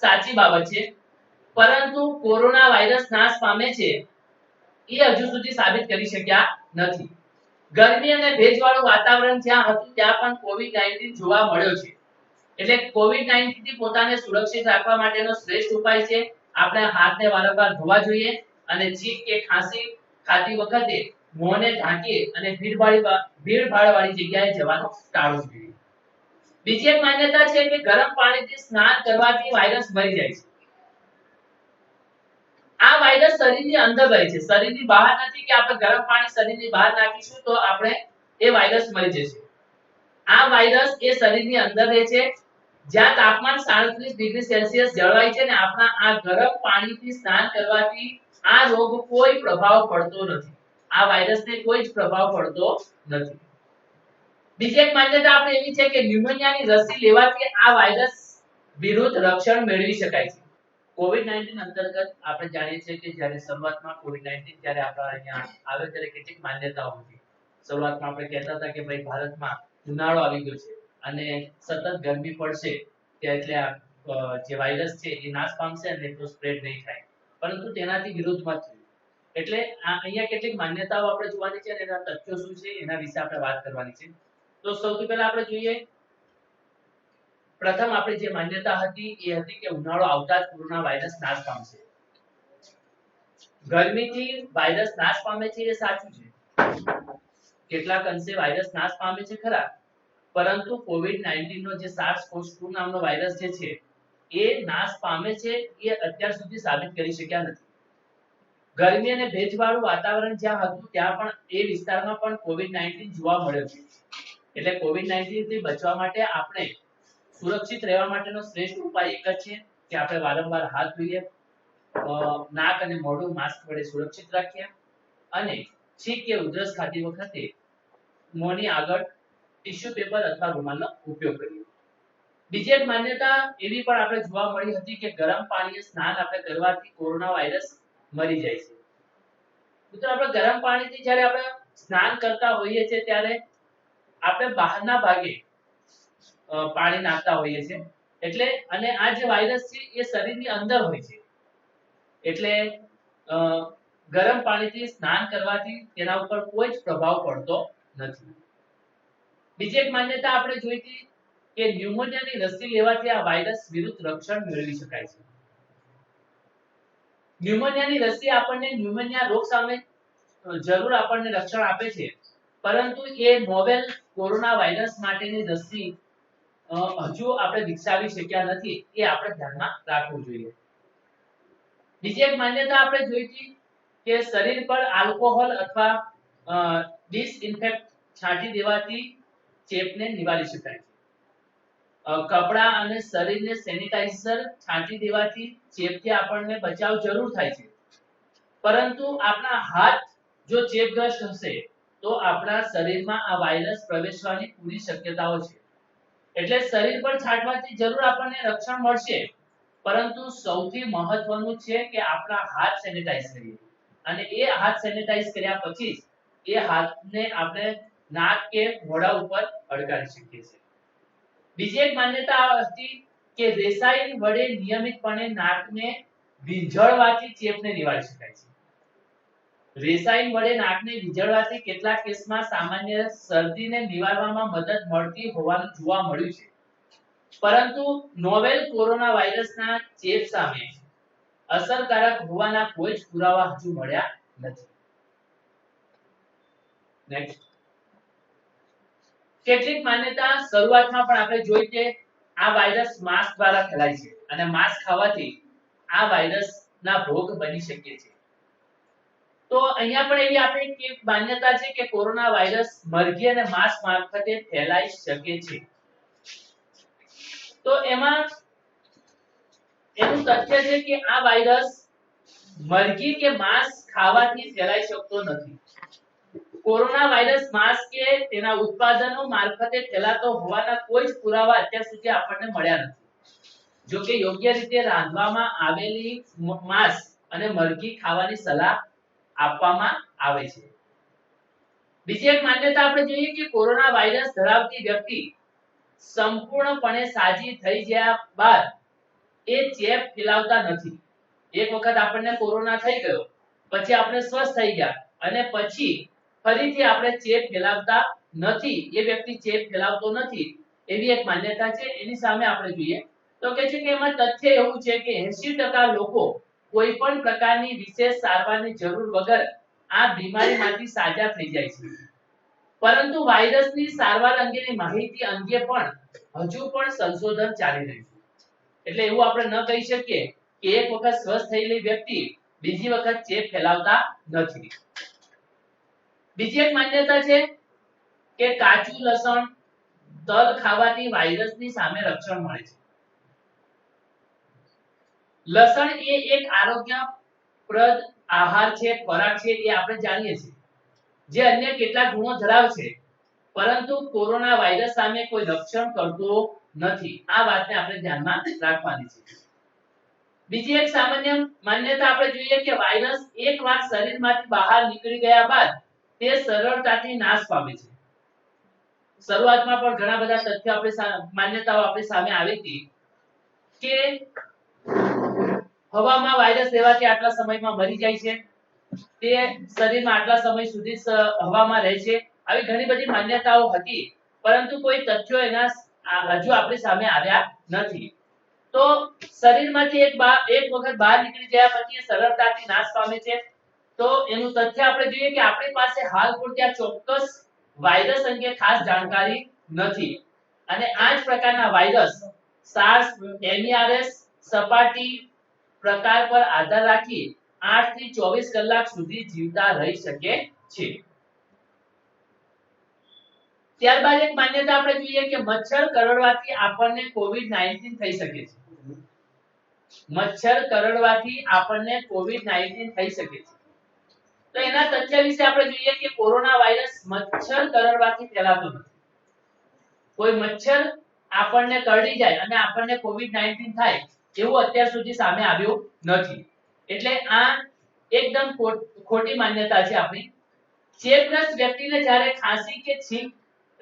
સાચી બાબત છે પરંતુ કોરોના વાયરસ નાશ પામે છે એ હજુ સુધી સાબિત કરી શક્યા નથી. ગરમી અને ભેજવાળું વાતાવરણ જ્યાં હતું ત્યાં પણ કોવિડ-19 જોવા મળ્યો છે. એટલે કોવિડ-19 થી પોતાને સુરક્ષિત રાખવા માટેનો શ્રેષ્ઠ ઉપાય છે આપણે હાથને વારંવાર ધોવા જોઈએ અને છીંક કે ખાંસી ખાતી વખતે મોંને ઢાંકી અને ભીડભાડવાળી જગ્યાએ જવાનું ટાળવું જોઈએ. બીજી એક માન્યતા છે કે ગરમ પાણીથી સ્નાન કરવાથી વાયરસ મરી જાય છે. આ વાયરસ શરીરની અંદર રહે છે, શરીરની બહાર નથી કે આપણે ગરમ પાણી શરીરની બહાર નાખીશું તો આપણે એ વાયરસ મરી જશે. આ વાયરસ એ શરીરની અંદર રહે છે જ્યાં તાપમાન 37 ડિગ્રી સેલ્સિયસ જળવાય છે ને આપણા આ ગરમ પાણીથી સ્નાન કરવાથી આ રોગ કોઈ પ્રભાવ પડતો નથી. આ વાયરસને કોઈ જ પ્રભાવ પડતો નથી. બીજી એક માન્યતા આપણે એવી છે કે ન્યુમોનિયાની રસી લેવાથી આ વાયરસ વિરુદ્ધ રક્ષણ મેળવી શકાય છે. કોવિડ-19 અંતર્ગત આપણે જાણીએ છીએ કે જ્યારે શરૂઆતમાં કોવિડ-19 જ્યારે આપણા અહીંયા આવે ત્યારે કેટલીક માન્યતાઓ હતી. શરૂઆતમાં આપણે કહેતા હતા કે ભાઈ ભારતમાં ઉનાળો આવી ગયો છે અને સતત ગરમી પડશે એટલે જે વાયરસ છે એ નાશ પામશે અને તો સ્પ્રેડ નહીં થાય. પરંતુ તેનાથી વિરુદ્ધમાં થયું. એટલે અહીંયા કેટલીક માન્યતાઓ આપણે જોવાની છે અને એના તથ્યો શું છે એના વિશે આપણે વાત કરવાની છે. તો સૌથી પહેલા આપણે જોઈએ પ્રથમ આપણી જે માન્યતા હતી એ હતી કે ઉનાળો આવતા જ કોરોના વાયરસ નાશ પામશે. ગરમીથી વાયરસ નાશ પામે છે એ સાચું છે. કેટલાક અંશે વાયરસ નાશ પામે છે ખરા, પરંતુ કોવિડ-19 નો જે SARS-CoV-2 નામનો વાયરસ જે છે એ નાશ પામે છે એ અત્યાર સુધી સાબિત કરી શક્યા નથી. ગરમી અને ભેજવાળું વાતાવરણ જ્યાં હતું ત્યાં પણ એ વિસ્તારમાં પણ કોવિડ-19 જોવા મળ્યો છે. એટલે કોવિડ-19 થી બચવા માટે આપણે સુરક્ષિત રહેવા માટેનો શ્રેષ્ઠ ઉપાય એક જ છે કે આપણે વારંવાર હાથ ધોઈએ, નાક અને મોઢું માસ્ક વડે સુરક્ષિત રાખીએ અને છીંક કે ઉધરસ ખાતી વખતે મોંની આગળ ટિશ્યુ પેપર અથવા રૂમાલનો ઉપયોગ કરીએ. બીજી એક માન્યતા એવી પણ આપણે જોવા મળી હતી કે ગરમ પાણીએ સ્નાન આપણે કરવાથી કોરોના વાયરસ મરી જાય છે. મિત્રો આપણે ગરમ પાણીથી જ્યારે આપણે સ્નાન કરતા હોઈએ છીએ ત્યારે આપણે બહારના ભાગે પાણી નાખતા હોઈએ છીએ એટલે અને આ જે વાયરસ છે એ શરીરની અંદર હોય છે એટલે ગરમ પાણીથી સ્નાન કરવાથી તેના ઉપર કોઈ જ પ્રભાવ પડતો નથી. બીજી એક માન્યતા આપણે જોઈ હતી કે ન્યુમોનિયાની રસી લેવાથી આ વાયરસ વિરુદ્ધ રક્ષણ મેળવી શકાય છે. ન્યુમોનિયાની રસી આપણને ન્યુમોનિયા રોગ સામે જરૂર આપણને રક્ષણ આપે છે, પરંતુ એ નોવેલ કોરોના વાયરસ માટેની રસી હજુ આપણે વિકસાવી શક્યા નથી, એ આપણે ધ્યાનમાં રાખવું જોઈએ. બીજી એક માન્યતા આપણે જોઈ હતી કે શરીર પર આલ્કોહોલ અથવા ડિસઇન્ફેક્ટ છાંટી દેવાથી ચેપને નિવારી શકાય છે. કપડા અને શરીરને સેનિટાઈઝર છાંટી દેવાથી ચેપથી આપણને બચાવ જરૂર થાય છે, પરંતુ આપણા હાથ જો ચેપગ્રસ્ત હશે તો આપણા શરીરમાં આ વાયરસ પ્રવેશવાની પૂરી શક્યતાઓ છે. એટલે શરીર પર છાંટવાથી જરૂર આપણને રક્ષણ મળશે, પરંતુ સૌથી મહત્વનું છે કે આપણા હાથ સેનિટાઈઝ કરીએ અને એ હાથ સેનિટાઈઝ કર્યા પછી એ હાથને આપણે નાક કે મોઢા ઉપર અડકાવી શકીએ છીએ. બીજી એક માન્યતા હતી કે રેસાયણ વડે નિયમિતપણે નાકને વીંઝળવાથી ચેપને નિવારી શકાય છે. રેસાયણ વડે નાકને વીંઝળવાથી કેટલાક કેસમાં સામાન્ય શરદીને નિવારવામાં મદદ મળતી હોવાનું જોવા મળ્યું છે, પરંતુ નોવેલ કોરોના વાયરસના ચેપ સામે અસરકારક હોવાના કોઈ જ પુરાવા હજુ મળ્યા નથી. નેક્સ્ટ કેટલીક માન્યતા શરૂઆતમાં પણ આપણે જોઈ કે આ વાયરસ માંસ દ્વારા ફેલાય છે અને માંસ ખાવાથી આ વાયરસના ભોગ બની શકે છે. તો અહીંયા પણ એવી આપણી એક માન્યતા છે કે કોરોના વાયરસ મરઘી અને માંસ મારફતે ફેલાઈ શકે છે. તો એમાં એનું તથ્ય છે કે આ વાયરસ મરઘી કે માંસ ખાવાથી ફેલાઈ શકતો નથી. કોરોના વાયરસ માંસ કે તેના ઉત્પાદનો મારફતે ફેલાતો હોવાના કોઈ જ પુરાવા અત્યાર સુધી આપણને મળ્યા નથી. જો કે યોગ્ય રીતે રાંધવામાં આવેલી માંસ અને મરઘી ખાવાની સલાહ આપવામાં આવે છે. બીજી એક માન્યતા આપણે જોઈએ કે કોરોના વાયરસ ધરાવતી વ્યક્તિ સંપૂર્ણપણે સાજી થઈ ગયા બાદ એ ચેપ ફેલાવતા નથી. એક વખત આપણને કોરોના થઈ ગયો પછી આપણે સ્વસ્થ થઈ ગયા અને પછી ફરીથી આપણે ચેપ ફેલાવતા નથી, એ વ્યક્તિ ચેપ ફેલાવતો નથી, એવી એક માન્યતા છે, એની સામે આપણે જોઈએ તો કે છે કે એમાં તથ્ય એવું છે કે 80% લોકો કોઈ પણ પ્રકારની વિશેષ સારવારની જરૂર વગર આ બીમારીમાંથી સાજા થઈ જાય છે, પરંતુ વાયરસની સારવાર અંગેની માહિતી અંગે પણ હજુ પણ સંશોધન ચાલી રહ્યું છે। એટલે એવું આપણે ન કહી શકીએ કે એક વખત સ્વસ્થ થયેલી વ્યક્તિ બીજી વખત ચેપ ફેલાવતા નથી। બીજી એક માન્યતા છે કે કાચું લસણ, તલ ખાવાથી વાયરસની સામે રક્ષણ મળે છે। લસણ એ એક આરોગ્યપ્રદ આહાર છે, ખોરાક છે, એ આપણે જાણીએ છીએ, જે અન્ય કેટલાક ગુણો ધરાવે છે, પરંતુ કોરોના વાયરસ સામે કોઈ રક્ષણ કરતો નથી। આ વાતને આપણે ધ્યાનમાં રાખવાની છે। બીજી એક સામાન્ય માન્યતા આપણે જોઈએ કે વાયરસ એકવાર શરીરમાંથી બહાર નીકળી ગયા બાદ તે સરળતાથી નાશ પામે છે। શરૂઆતમાં પણ ઘણા બધા તથ્યો માન્યતાઓ આપણી સામે આવી હતી કે હવામાં વાયરસ લેવાથી આટલા સમયમાં મરી જાય છે, તે શરીરમાં આટલા સમય સુધી હવામાં રહે છે, આવી ઘણી બધી માન્યતાઓ હતી, પરંતુ કોઈ તથ્યો એના હજુ આપણી સામે આવ્યા નથી। તો શરીરમાંથી એક વખત બહાર નીકળી ગયા પછી એ સરળતાથી નાશ પામે છે, તો એનું તથ્ય આપણે જોઈએ કે આપણી પાસે હાલ પૂરતી આ ચોક્કસ વાયરસ અંગે ખાસ જાણકારી નથી, અને આ જ પ્રકારના વાયરસ SARS, MERS સપાટી પ્રકાર પર આધાર રાખી 8 થી 24 કલાક સુધી જીવતા રહી શકે છે। ત્યારબાદ એક માન્યતા આપણે જોઈએ કે મચ્છર કરડવાથી આપણને COVID-19 થઈ શકે છે। મચ્છર કરડવાથી આપણને COVID-19 થઈ શકે છે, તો એના તથ્ય વિશે આપણે જોઈએ કે કોરોના વાયરસ મચ્છર કરડવાથી ફેલાતો નથી। કોઈ મચ્છર આપણને કરડી જાય અને આપણને COVID-19 થાય એવું અત્યાર સુધી સામે આવ્યું નથી, એટલે આ એકદમ ખોટી માન્યતા છે આપણી। ચેપગ્રસ્ત વ્યક્તિને જ્યારે ખાંસી કે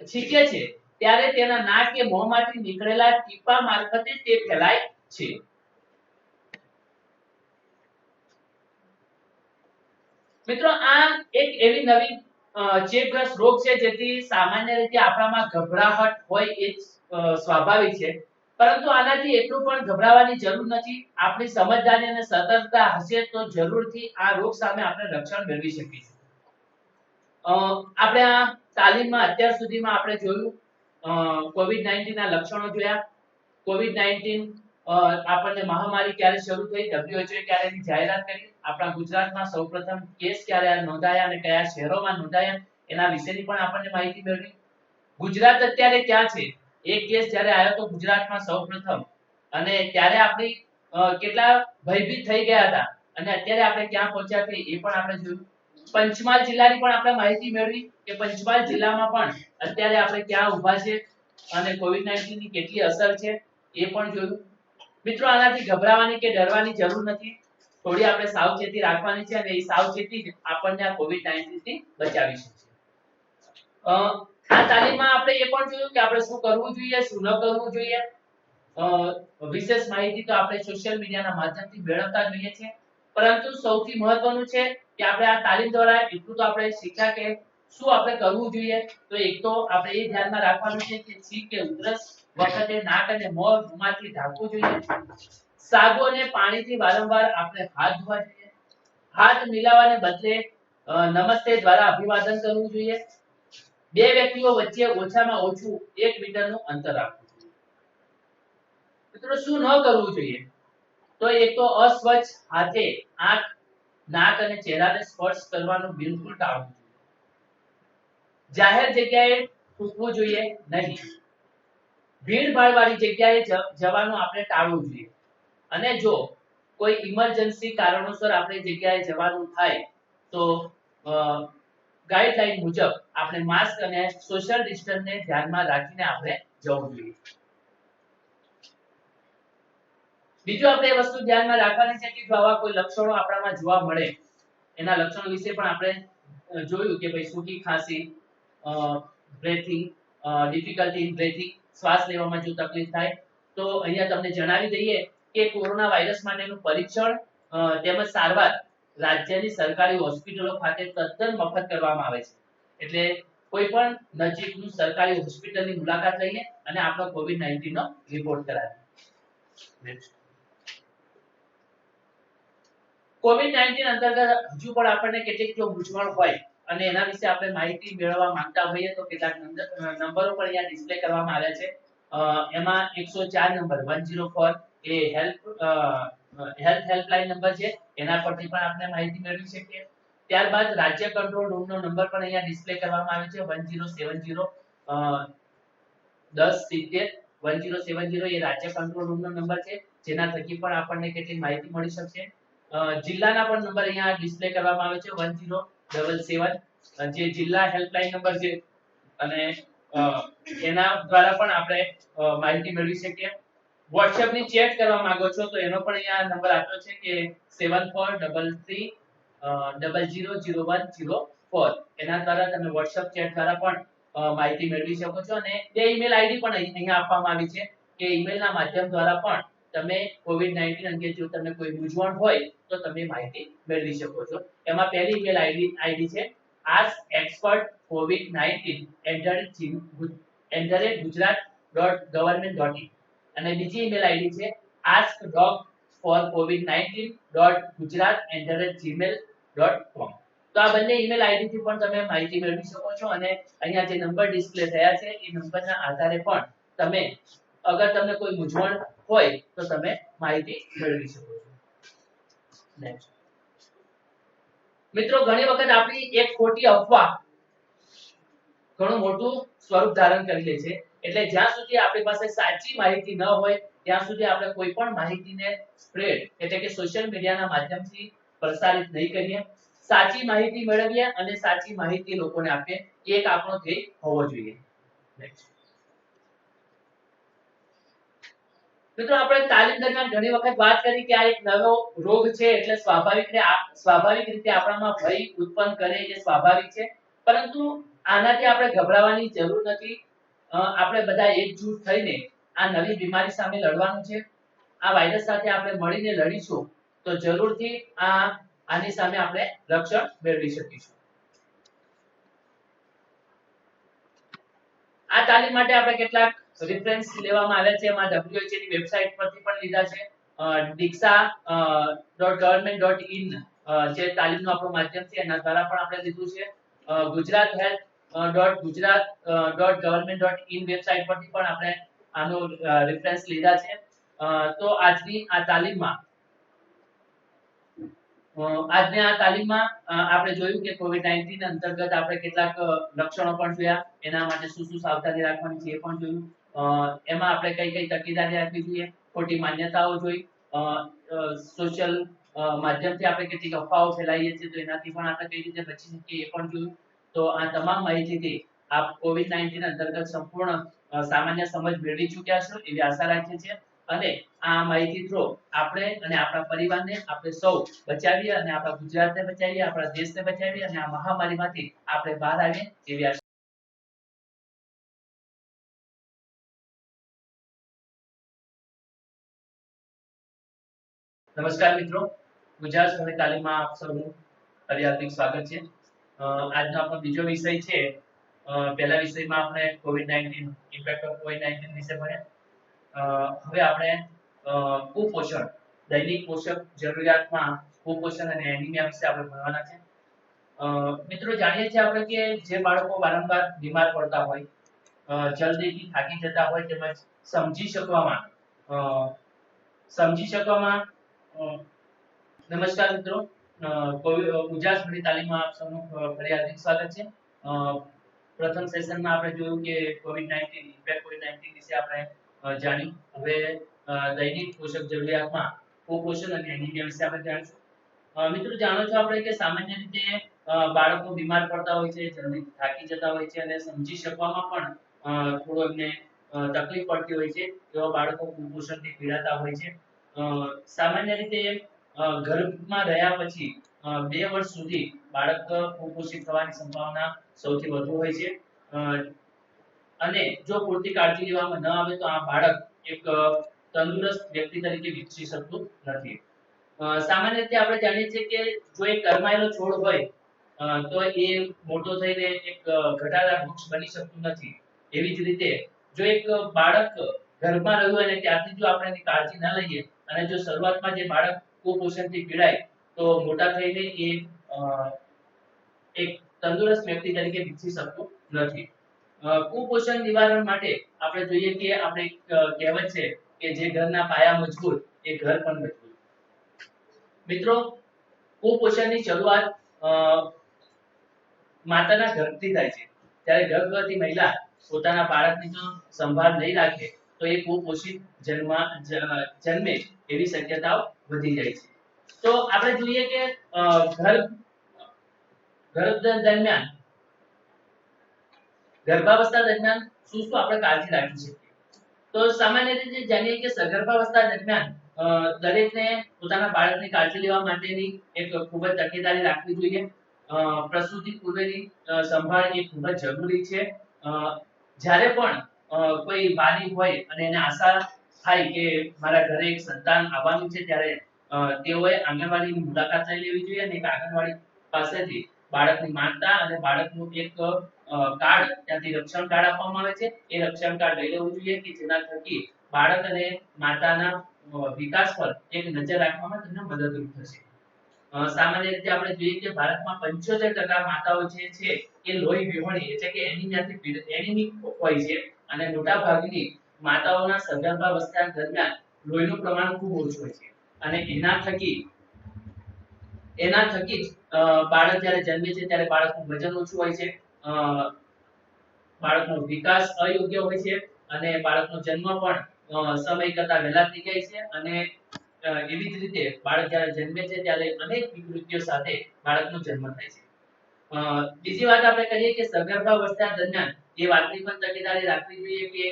છીંકે છે ત્યારે તેના નાક કે મોંમાંથી નીકળેલા ટીપા મારફતે તે ફેલાય છે। મિત્રો આ એક એવી નવી ચેપગ્રસ્ત રોગ છે જેથી સામાન્ય રીતે આપણામાં ગભરાહટ હોય એ સ્વાભાવિક છે, પરંતુ આનાથી એટલું પણ ગભરાવાની જરૂર નથી। આપણી સમજદારી અને સતર્કતા હશે તો જરૂરથી આ રોગ સામે આપણે રક્ષણ મેળવી શકીશું। આપણે આ તાલીમમાં અત્યાર સુધીમાં આપણે જોયું COVID-19 ના લક્ષણો જોયા, COVID-19 આપણને મહામારી ક્યારે શરૂ થઈ, WHO ક્યારે એની જાહેરાત કરી, આપણા ગુજરાતમાં સૌપ્રથમ કેસ ક્યારે નોંધાયા અને કયા શહેરોમાં નોંધાયા એના વિશેની પણ આપણને માહિતી મેળવી। ગુજરાત અત્યારે ક્યાં છે, એક કેસ જ્યારે આવ્યો તો ગુજરાતમાં સૌપ્રથમ, અને ત્યારે આપણી કેટલા ભયભીત થઈ ગયા હતા અને અત્યારે આપણે ક્યાં પહોંચ્યા છે એ પણ આપણે જોયું। પંચમહાલ જિલ્લાની પણ આપણે માહિતી મેળવી કે પંચમહાલ જિલ્લામાં પણ અત્યારે આપણે ક્યાં ઊભા છે અને COVID-19 ની કેટલી અસર છે એ પણ જોયું। મિત્રો આનાથી ગભરાવાની કે ડરવાની જરૂર નથી, થોડી આપણે સાવચેતી રાખવાની છે અને એ સાવચેતી જ આપણને આ COVID-19 થી બચાવી શકશે। આ તાલીમમાં આપણે એ પણ જોયું કે આપણે શું કરવું જોઈએ, શું ન કરવું જોઈએ। વિશેષ માહિતી તો આપણે સોશિયલ મીડિયાના માધ્યમથી મેળવતા જોઈએ છે, પરંતુ સૌથી મહત્વનું છે કે આપણે આ તાલીમ દ્વારા એટલું તો આપણે શીખ્યા કે શું આપણે કરવું જોઈએ। તો એક તો આપણે એ ધ્યાનમાં રાખવાનું છે કે છીંક કે ઉધરસ વખતે નાક અને મોં રૂમાલથી ઢાંકવું જોઈએ। સાબુ અને પાણીથી વારંવાર આપણે હાથ ધોવા જોઈએ। હાથ મિલાવવાને બદલે નમસ્તે દ્વારા અભિવાદન કરવું જોઈએ। બે વ્યક્તિઓ વચ્ચે ઓછામાં ઓછું 1 મીટરનું અંતર રાખવું જોઈએ। મિત્રો શું ન કરવું જોઈએ, તો એક તો અસ્વચ્છ હાથે આંખ, નાક અને ચહેરાને સ્પર્શ કરવાનું બિલકુલ ટાળવું જોઈએ। જાહેર જગ્યાએ થૂકવું જોઈએ નહીં। ભીડભાડ વાળી જગ્યાએ જવાનું આપણે ટાળવું જોઈએ, અને જો કોઈ ઇમરજન્સી કારણોસર આપણે જગ્યાએ જવાનું થાય તો ગાઈડલાઈન મુજબ આપણે માસ્ક અને સોશિયલ ડિસ્ટન્સને ધ્યાનમાં રાખીને આપણે જવું જોઈએ। બીજું આપણે એ વસ્તુ ધ્યાનમાં રાખવાની છે કે જો આવા કોઈ લક્ષણો આપણામાં જોવા મળે, એના લક્ષણો વિશે પણ આપણે જોયું કે ભાઈ સૂકી ખાંસી, બ્રેથિંગ ડિફિકલ્ટી ઇન બ્રેથિંગ, શ્વાસ લેવામાં જો તકલીફ થાય તો અહીંયા તમને જણાવી દઈએ કે કોરોના વાયરસ માટેનું પરીક્ષણ તેમજ સારવાર રાજ્યની સરકારી હોસ્પિટલો ખાતે તદ્દન મફત કરવામાં આવે છે। એટલે કોઈ પણ નજીકનું સરકારી હોસ્પિટલની મુલાકાત લઈએ અને આપણો COVID-19 નો રિપોર્ટ કરાવીએ. COVID-19 અંતર્ગત હજુ પણ આપણને કેટલીક જો મૂંઝવણ હોય અને એના વિશે આપણે માહિતી મેળવવા માંગતા હોઈએ તો કેટલાક નંબરો પણ અહીંયા ડિસ્પ્લે કરવામાં આવ્યા છે. એમાં 104 નંબર 104 એ હેલ્થ હેલ્પલાઇન નંબર છે, એના પરથી પણ આપણે માહિતી મેળવી શકીએ. ત્યારબાદ રાજ્ય કંટ્રોલ રૂમનો નંબર પણ અહીંયા ડિસ્પ્લે કરવામાં આવ્યો છે 1070 1070 1070 એ રાજ્ય કંટ્રોલ રૂમનો નંબર છે, જેના થકી પણ આપણને કેટલી માહિતી મળી શકશે. જિલ્લાના પણ નંબર અહીંયા ડિસ્પ્લે કરવામાં આવે છે 1077 જે જિલ્લા હેલ્પલાઇન નંબર છે અને એના દ્વારા પણ આપણે માહિતી મેળવી શકીએ. WhatsApp ની ચેટ કરવા માંગો છો તો એનો પણ અહીંયા નંબર આપ્યો છે કે 7433 000104 એના દ્વારા તમે WhatsApp ચેટ દ્વારા પણ માહિતી મેળવી શકો છો અને બે ઈમેલ આઈડી પણ અહીંયા આપવામાં આવી છે કે ઈમેલના માધ્યમ દ્વારા પણ તમે COVID-19 અંગે જો તમને કોઈ મૂંઝવણ હોય તો તમે માહિતી મેળવી શકો છો. એમાં પહેલી ઈમેલ આઈડી છે askexpertcovid19@gujarat.government.in અને બીજી ઈમેલ આઈડી છે askdocforcovid19.gujarat@gmail.com. તો આ બંને ઈમેલ આઈડી થી પણ તમે માહિતી મેળવી શકો છો અને અહીંયા જે નંબર ડિસ્પ્લે થયા છે એ નંબરના આધારે પણ તમે અગર તમને કોઈ મૂંઝવણ હોય તો તમે માહિતી મેળવી શકો છો. નેક્સ્ટ મિત્રો, ઘણી વખત આપણી એક ખોટી અફવા ઘણું મોટું સ્વરૂપ ધારણ કરી લે છે, એટલે જ્યાં સુધી આપણી પાસે સાચી માહિતી ન હોય ત્યાં સુધી આપણે કોઈ પણ માહિતીને સ્પ્રેડ એટલે કે સોશિયલ મીડિયાના માધ્યમથી પ્રસારિત નહીં કરીએ. સાચી માહિતી મેળવીએ અને સાચી માહિતી લોકોને આપીએ, એક આપણો ધ્યેય હોવો જોઈએ. મિત્રો, આપણે તાલીમ દરમિયાન ઘણી વખત વાત કરી કે આ એક નવો રોગ છે એટલે સ્વાભાવિક રીતે આપણામાં ભય ઉત્પન્ન કરે એ સ્વાભાવિક છે, પરંતુ આનાથી આપણે ગભરાવાની જરૂર નથી. આપણે બધા એકજૂટ થઈને આ નવી બીમારી સામે લડવાનું છે. આ વાયરસ સાથે આપણે મળીને લડીશું તો જરૂરથી આની સામે આપણે રક્ષણ મેળવી શકીશું. આ તાલીમ માટે આપણે કેટલાક રેફરન્સ લેવામાં આવ્યા છે. એમાં WHO ની વેબસાઈટ પરથી પણ લીધા છે. diksha.government.in જે તાલીમનું આપણું માધ્યમ છે એના દ્વારા પણ આપણે લીધું છે. gujarat.gujarat.government.in વેબસાઈટ પરથી પણ આપણે આનો રેફરન્સ લીધા છે. તો આજની આ તાલીમમાં આપણે જોયું કે COVID-19 અંતર્ગત આપણે કેટલાક લક્ષણો પણ જોયા, એના માટે શું સાવધાની રાખવાની છે એ પણ જોયું. એમાં આપણે કઈ તકેદારી રાખવી જોઈએ, ખોટી માન્યતાઓ જોઈ, સોશિયલ માધ્યમથી આપણે કેટલીક અફવાઓ ફેલાઈએ છીએ તો એનાથી પણ આપણે કઈ રીતે બચી શકીએ એ પણ જોયું. તો આ તમામ માહિતીથી આપ COVID-19 અંતર્ગત સંપૂર્ણ સામાન્ય સમજ મેળવી ચૂક્યા છો એવી આશા રાખીએ છીએ અને આ માહિતી થ્રુ આપણે અને આપણા પરિવારને આપણે સૌ બચાવીએ અને આપણા ગુજરાતને બચાવીએ, આપણા દેશને બચાવીએ અને આ મહામારીમાંથી આપણે બહાર આવીએ એવી આશા. નમસ્કાર મિત્રો, ગુજરાત સ્વરની તાલીમમાં આપ સૌનું હાર્દિક સ્વાગત છે. આજનો આપણો બીજો વિષય છે. પહેલા વિષયમાં આપણે COVID-19 ઇમ્પેક્ટ ઓફ COVID-19 વિશે ભણ્યા. હવે આપણે કુપોષણ, દૈનિક પોષક જરૂરિયાતમાં કુપોષણ અને એનિમિયા વિશે આપણે ભણવાના છે. મિત્રો, જાણીએ છીએ આપણે કે જે બાળકો વારંવાર બીમાર પડતા હોય, જલ્દીથી થાકી જતા હોય તેમજ સમજી શકવામાં નમસ્કાર મિત્રો, ગુજરાત સ્વરની તાલીમમાં આપ સૌનું ફરી હાર્દિક સ્વાગત છે. પ્રથમ સેશનમાં આપણે જોયું કે COVID-19 ઇમ્પેક્ટ COVID-19 વિશે આપણે જાણ્યું. હવે દૈનિક પોષક જરૂરિયાતમાં કુપોષણ અને એનિમિયા વિશે આપણે જાણીશું. મિત્રો, જાણો છો આપણે કે સામાન્ય રીતે બાળકો બીમાર પડતા હોય છે, જલ્દી થાકી જતા હોય છે અને સમજી શકવામાં પણ થોડો એમને તકલીફ પડતી હોય છે. એવા બાળકો કુપોષણથી પીડાતા હોય છે. સામાન્ય રીતે ગર્ભમાં રહ્યા પછી 2 વર્ષ સુધી બાળક કુપોષિત થવાની સંભાવના સૌથી વધુ હોય છે અને જો પૂરતી કાળજી લેવામાં ન આવે તો આ બાળક એક તંદુરસ્ત વ્યક્તિ તરીકે વિકસી શકતું નથી. સામાન્ય રીતે આપણે જાણીએ છીએ કે જો એક કરમાયેલો છોડ હોય તો એ મોટો થઈને એક ઘટાદાર વૃક્ષ બની શકતું નથી. એવી જ રીતે જો એક બાળક ગર્ભમાં રહ્યું અને ત્યારથી જો આપણે એની કાળજી ન લઈએ અને જો શરૂઆતમાં જે બાળક કુપોષણથી પીડાય તો મોટા થઈને એ એક તંદુરસ્ત વ્યક્તિ તરીકે વિકસી શકતું નથી. કુપોષણ નિવારણ માટે આપણે જોઈએ કે આપણે કહેવત છે કે જે ઘરના પાયા મજબૂત એ ઘર પણ મજબૂત. મિત્રો, કુપોષણની શરૂઆત માતાના ગર્ભથી થાય છે. ત્યારે ગર્ભવતી મહિલા પોતાના બાળકની જો સંભાળ નહીં રાખે તો એ કુપોષિત જન્મે એવી શક્યતાઓ વધી જાય છે. તો આપણે જોઈએ કે ગર્ભ દરમિયાન ગર્ભાવસ્થા દરમિયાન શું શું આપણે કાળજી રાખી શકીએ? તો સામાન્ય રીતે જાણીએ કે સગર્ભાવસ્થા દરમિયાન દરેકને પોતાના બાળકની કાળજી લેવા માટેની એક ખૂબ જ તકેદારી રાખવી જોઈએ. પ્રસૂતિ પૂર્વેની સંભાળ એ ખૂબ જ જરૂરી છે. જ્યારે પણ કોઈ વાલી હોય અને એને આશા થાય કે મારા ઘરે એક સંતાન આવવાનું છે ત્યારે તેઓએ આંગણવાડીની મુલાકાત લઈ લેવી જોઈએ અને એક આંગણવાડી પાસેથી બાળકની માતા અને બાળકનું એક કાર્ડ ત્યાંથી રક્ષણ કાર્ડ આપવામાં આવે છે. એ રક્ષણ કાર્ડ લઈ લેવું જોઈએ કે જેના થકી બાળક અને માતાના વિકાસ પર એક નજર રાખવામાં તેમને મદદરૂપ થશે. સામાન્ય રીતે આપણે જોઈએ કે ભારતમાં 75% માતાઓ જે છે એ લોહી વિહોણી એટલે કે એનિમિક હોય છે અને મોટા ભાગની માતાઓના સગર્ભાવસ્થા દરમિયાન લોહીનું પ્રમાણ ખૂબ ઓછું હોય છે અને એના થકી જ બાળક જ્યારે જન્મે છે ત્યારે બાળકનું વજન ઓછું હોય છે, બાળકનો વિકાસ અયોગ્ય હોય છે અને બાળકનો જન્મ પણ સમય કરતા વહેલા થઈ જાય છે અને એવી જ રીતે બાળક જ્યારે જન્મે છે ત્યારે અનેક વિકૃતિઓ સાથે બાળકનો જન્મ થાય છે. બીજી વાત આપણે કહીએ કે સગર્ભાવસ્થા દરમિયાન એ વાતની પણ તકેદારી રાખવી જોઈએ કે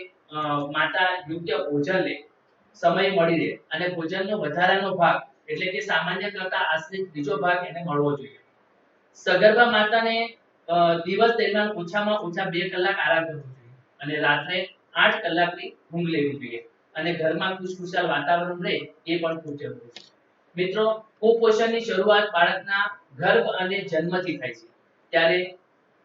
માતા યોગ્ય ભોજન લે, સમય મળી રહે અને ભોજનનો વધારાનો ભાગ એટલે કે સામાન્ય કરતા આશરે ત્રીજો ભાગ એને મળવો જોઈએ. સગર્ભા માતાને દિવસ દરમિયાન ઓછામાં ઓછા 2 કલાક આરામ કરવો જોઈએ અને રાત્રે 8 કલાકની ઊંઘ લેવી જોઈએ અને ઘરમાં ખુશખુશાલ વાતાવરણ રહે એ પણ ખૂબ જરૂરી છે. મિત્રો, કુપોષણની શરૂઆત બાળકના ગર્ભ અને જન્મથી થાય છે. ત્યારે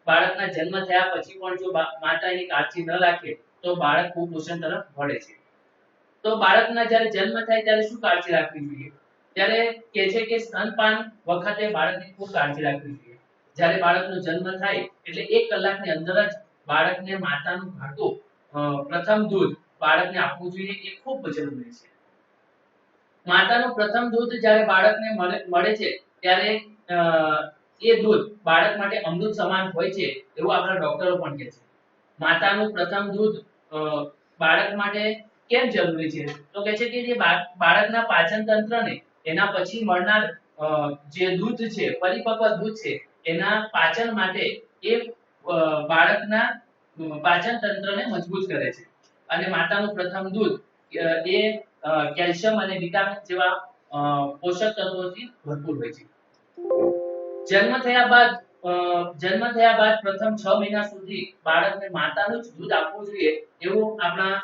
બાળકના જન્મ થયા પછી પણ જો માતા એની કાળજી ન રાખે તો બાળક કુપોષણ તરફ વળે છે. તો બાળકના જ્યારે જન્મ થાય ત્યારે શું કાળજી રાખવી જોઈએ? ત્યારે કહે છે કે સ્તનપાન વખતે બાળકની ખૂબ કાળજી રાખવી જોઈએ. જ્યારે બાળકનો જન્મ થાય એટલે 1 કલાકની અંદર જ બાળકને માતાનું ઘાટું પ્રથમ દૂધ બાળકને આપવું જોઈએ એ ખૂબ જરૂરી છે. માતાનું પ્રથમ દૂધ જ્યારે બાળકને મળે છે ત્યારે એ દૂધ બાળક માટે અમૃત સમાન હોય છે એવું આપણા ડોક્ટરો પણ કહે છે. માતાનું પ્રથમ દૂધ બાળક માટે કેમ જરૂરી છે? તો કહે છે કે જે બાળકના પાચન તંત્રને એના પછી મળનાર જે દૂધ છે, પરિપક્વ દૂધ છે, એના પાચન માટે એ બાળકના પાચન તંત્રને મજબૂત કરે છે અને માતાનું પ્રથમ દૂધ એ કેલ્શિયમ અને વિટામિન જેવા પોષક તત્વોથી ભરપૂર હોય છે. જન્મ થયા બાદ પ્રથમ 6 મહિના સુધી બાળકને માતાનું જ દૂધ આપવું જોઈએ એવું આપણા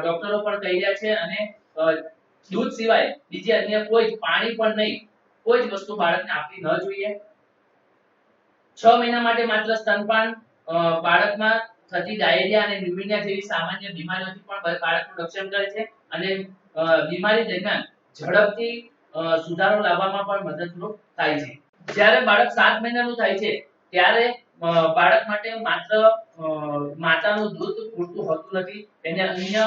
ડોક્ટરો પણ કહી રહ્યા છે અને દૂધ સિવાય બીજી અન્ય કોઈ પાણી પણ નહીં, કોઈ જ વસ્તુ બાળકને આપવી ન જોઈએ. 6 મહિના માટે માત્ર સ્તનપાન બાળકમાં થતી ડાયેરિયા અને ન્યુમોનિયા જેવી સામાન્ય બીમારીઓથી પણ બાળકનું રક્ષણ કરે છે અને બીમારી દરમિયાન ઝડપથી સુધારો લાવવામાં પણ મદદરૂપ થાય છે. જ્યારે બાળક 7 મહિનાનું થાય છે ત્યારે બાળક માટે માત્ર માતાનું દૂધ પૂરતું હોતું નથી, એને અન્ય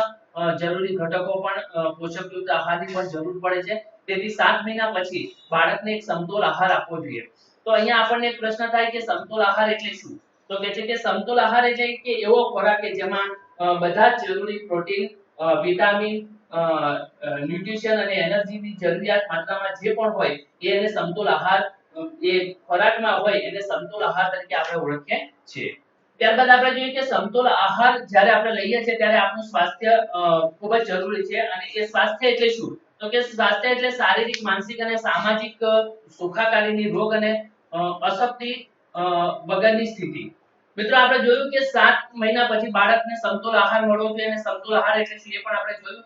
જરૂરી ઘટકો પણ પોષકયુક્ત આહારની પણ જરૂર પડે છે. તેથી 7 મહિના પછી બાળકને એક સમતોલ આહાર આપવો જોઈએ. તો અહીંયા આપણને એક પ્રશ્ન થાય કે સમતોલ આહાર એટલે શું? તો કહે છે કે સમતોલ આહાર એટલે કે એવો ખોરાક કે જેમાં બધા જ જરૂરી પ્રોટીન, વિટામિન, ન્યુટ્રિશન અને એનર્જીની જરૂરિયાત માત્રામાં જે પણ હોય એને સમતોલ આહાર એ ખોરાકમાં હોય એને સમતોલ આહાર તરીકે આપણે ઓળખીએ છીએ. ત્યારબાદ આપણે જોઈએ કે સમતોલ આહાર જ્યારે આપણે લઈએ છીએ ત્યારે આપણું સ્વાસ્થ્ય ખૂબ જ જરૂરી છે અને એ સ્વાસ્થ્ય એટલે શું? તો કે સ્વાસ્થ્ય એટલે શારીરિક, માનસિક અને સામાજિક સુખાકારીની રોગ અને અશક્તિ વગરની સ્થિતિ. મિત્રો, આપણે જોયું કે 7 મહિના પછી બાળકને સમતોલ આહાર મળવો જોઈએ અને સમતોલ આહાર એટલે શું એ પણ આપણે જોયું.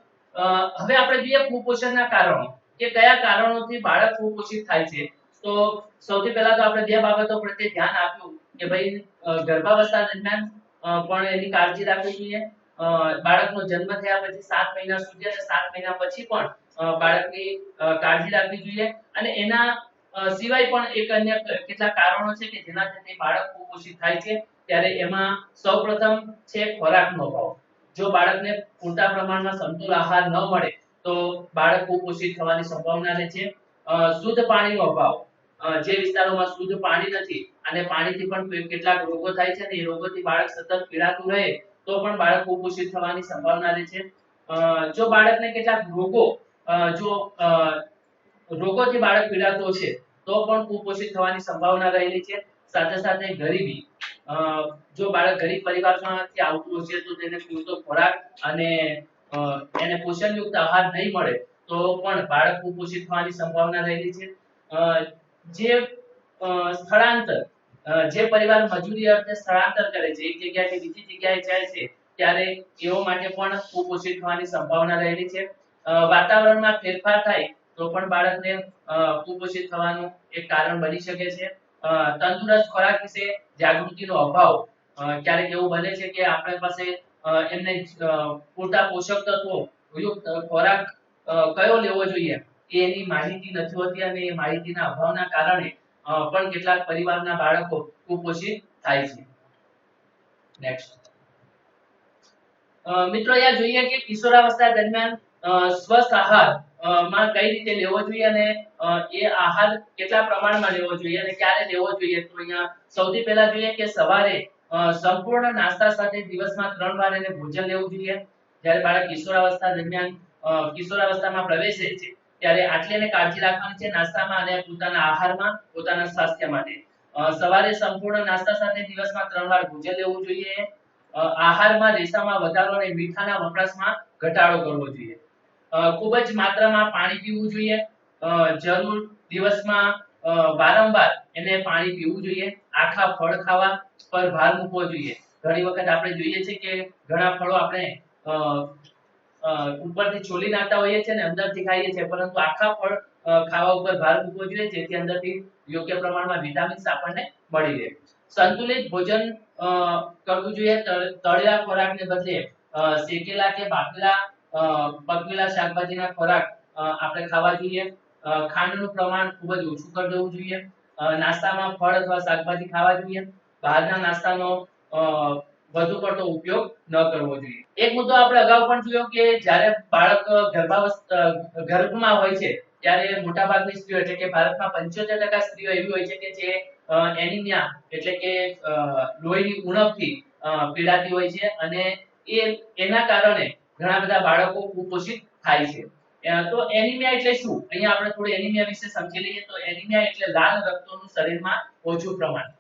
હવે આપણે જોઈએ કુપોષણના કારણો કે કયા કારણોથી બાળક કુપોષિત થાય છે. તો સૌથી પહેલા તો આપણે બે બાબતો પ્રત્યે ધ્યાન આપ્યું કે ભાઈ ગર્ભાવસ્થા દરમિયાન પણ એની કાળજી રાખવી જોઈએ. બાળકનો જન્મ થયા પછી 7 મહિના સુધી અને 7 મહિના પછી પણ બાળકની કાળજી રાખવી જોઈએ. અને એના સિવાય પણ એક અન્ય કેટલાક કારણો છે કે જેનાથી તે બાળક કુપોષિત થાય છે. ત્યારે એમાં સૌપ્રથમ છે ખોરાકનો અભાવ. જો બાળકને પૂરતા પ્રમાણમાં સમતોલ આહાર ન મળે તો બાળક કુપોષિત થવાની સંભાવના રહે છે. શુદ્ધ પાણીનો અભાવ. જે વિસ્તારોમાં શુદ્ધ પાણી નથી અને પાણીથી પણ કેટલાક રોગો થાય છે અને એ રોગોથી બાળક સતત પીડાતું રહે તો પણ બાળક કુપોષિત થવાની સંભાવના રહે છે. જો બાળકને કેટલાક રોગો જો રોગોથી બાળક પીડાતો છે તો પણ કુપોષિત થવાની સંભાવના રહેલી છે. સાથે સાથે ગરીબી. જો બાળક ગરીબ પરિવારમાંથી આવતું હશે તો તેને પૂરતો ખોરાક અને એને પોષણયુક્ત આહાર નહીં મળે તો પણ બાળક કુપોષિત થવાની સંભાવના રહેલી છે. જે સ્થળાંતર જે પરિવાર મજૂરી અર્થે સ્થળાંતર કરે છે એક જગ્યાએથી બીજી જગ્યાએ જાય છે ત્યારે એઓ માટે પણ કુપોષિત થવાની સંભાવના રહેલી છે. વાતાવરણમાં ફેરફાર થાય તો પણ બાળકને કુપોષિત થવાનું એક કારણ બની શકે છે. તંદુરસ્ત ખોરાક વિશે જાગૃતિનો અભાવ. ક્યારેક એવું બને છે કે આપણી પાસે એમને પૂરતા પોષક તત્વો યુક્ત ખોરાક કયો લેવો જોઈએ એની માહિતી નથી હોતી અને એ માહિતીના અભાવના કારણે પણ કેટલાક પરિવારના બાળકો કુપોષિત થાય છે. નેક્સ્ટ મિત્રો અહીંયા જોઈએ કે કિશોરાવસ્થા દરમિયાન સ્વસ્થ આહાર માં કઈ રીતે લેવો જોઈએ અને એ આહાર કેટલા પ્રમાણમાં લેવો જોઈએ અને ક્યારે લેવો જોઈએ. તો અહીંયા સૌથી પહેલા જોઈએ કે સવારે સંપૂર્ણ નાસ્તા સાથે દિવસમાં 3 વાર એને ભોજન લેવું જોઈએ. જ્યારે બાળક કિશોરાવસ્થા દરમિયાન કિશોરાવસ્થામાં પ્રવેશે છે ત્યારે આટલી એને કાળજી રાખવાની છે નાસ્તામાં અને પોતાના આહારમાં પોતાના સ્વાસ્થ્ય માટે. સવારે સંપૂર્ણ નાસ્તા સાથે દિવસમાં 3 વાર ભોજન લેવું જોઈએ. આહારમાં રેસામાં વધારો અને મીઠાના વપરાશમાં ઘટાડો કરવો જોઈએ. ખૂબ જ માત્રામાં પાણી પીવું જોઈએ. જરૂર દિવસમાં વારંવાર એને પાણી પીવું જોઈએ. આખા ફળ ખાવા પર ભાર મૂકવો જોઈએ. ઘણી વખત આપણે જોઈએ છે કે ઘણા ફળો આપણે ઉપરથી છોલી નાખતા હોઈએ છીએ ને અંદરથી ખાઈએ છીએ પરંતુ આખા ફળ ખાવા ઉપર ભાર મૂકવો જોઈએ જેથી અંદરથી યોગ્ય પ્રમાણમાં વિટામિન્સ આપણને મળી રહે. સંતુલિત ભોજન કરવું જોઈએ. તળેલા ખોરાકને બદલે શેકેલા કે બાફેલા પકવેલા શાકભાજીના ખોરાક આપણે ખાવા જોઈએ. ખાંડનું પ્રમાણ ખૂબ જ ઓછું કરી દેવું જોઈએ. નાસ્તામાં ફળ અથવા શાકભાજી ખાવા જોઈએ. બહારના નાસ્તાનો વધુ પડતો ઉપયોગ ન કરવો જોઈએ. એક મુદ્દો આપણે અગાઉ પણ જોયો કે જ્યારે બાળક ગર્ભમાં હોય છે ત્યારે મોટાભાગની સ્ત્રીઓ એટલે કે ભારતમાં 75% સ્ત્રીઓ એવી હોય છે કે જે એનિમિયા એટલે કે લોહીની ઉણપથી પીડાતી હોય છે અને એના કારણે ઘણા બધા બાળકો કુપોષિત થાય છે. તો એનિમિયા એટલે શું? અહીંયા આપણે થોડું એનિમિયા વિશે સમજી લઈએ. તો એનિમિયા એટલે લાલ રક્તનું શરીરમાં ઓછું પ્રમાણ.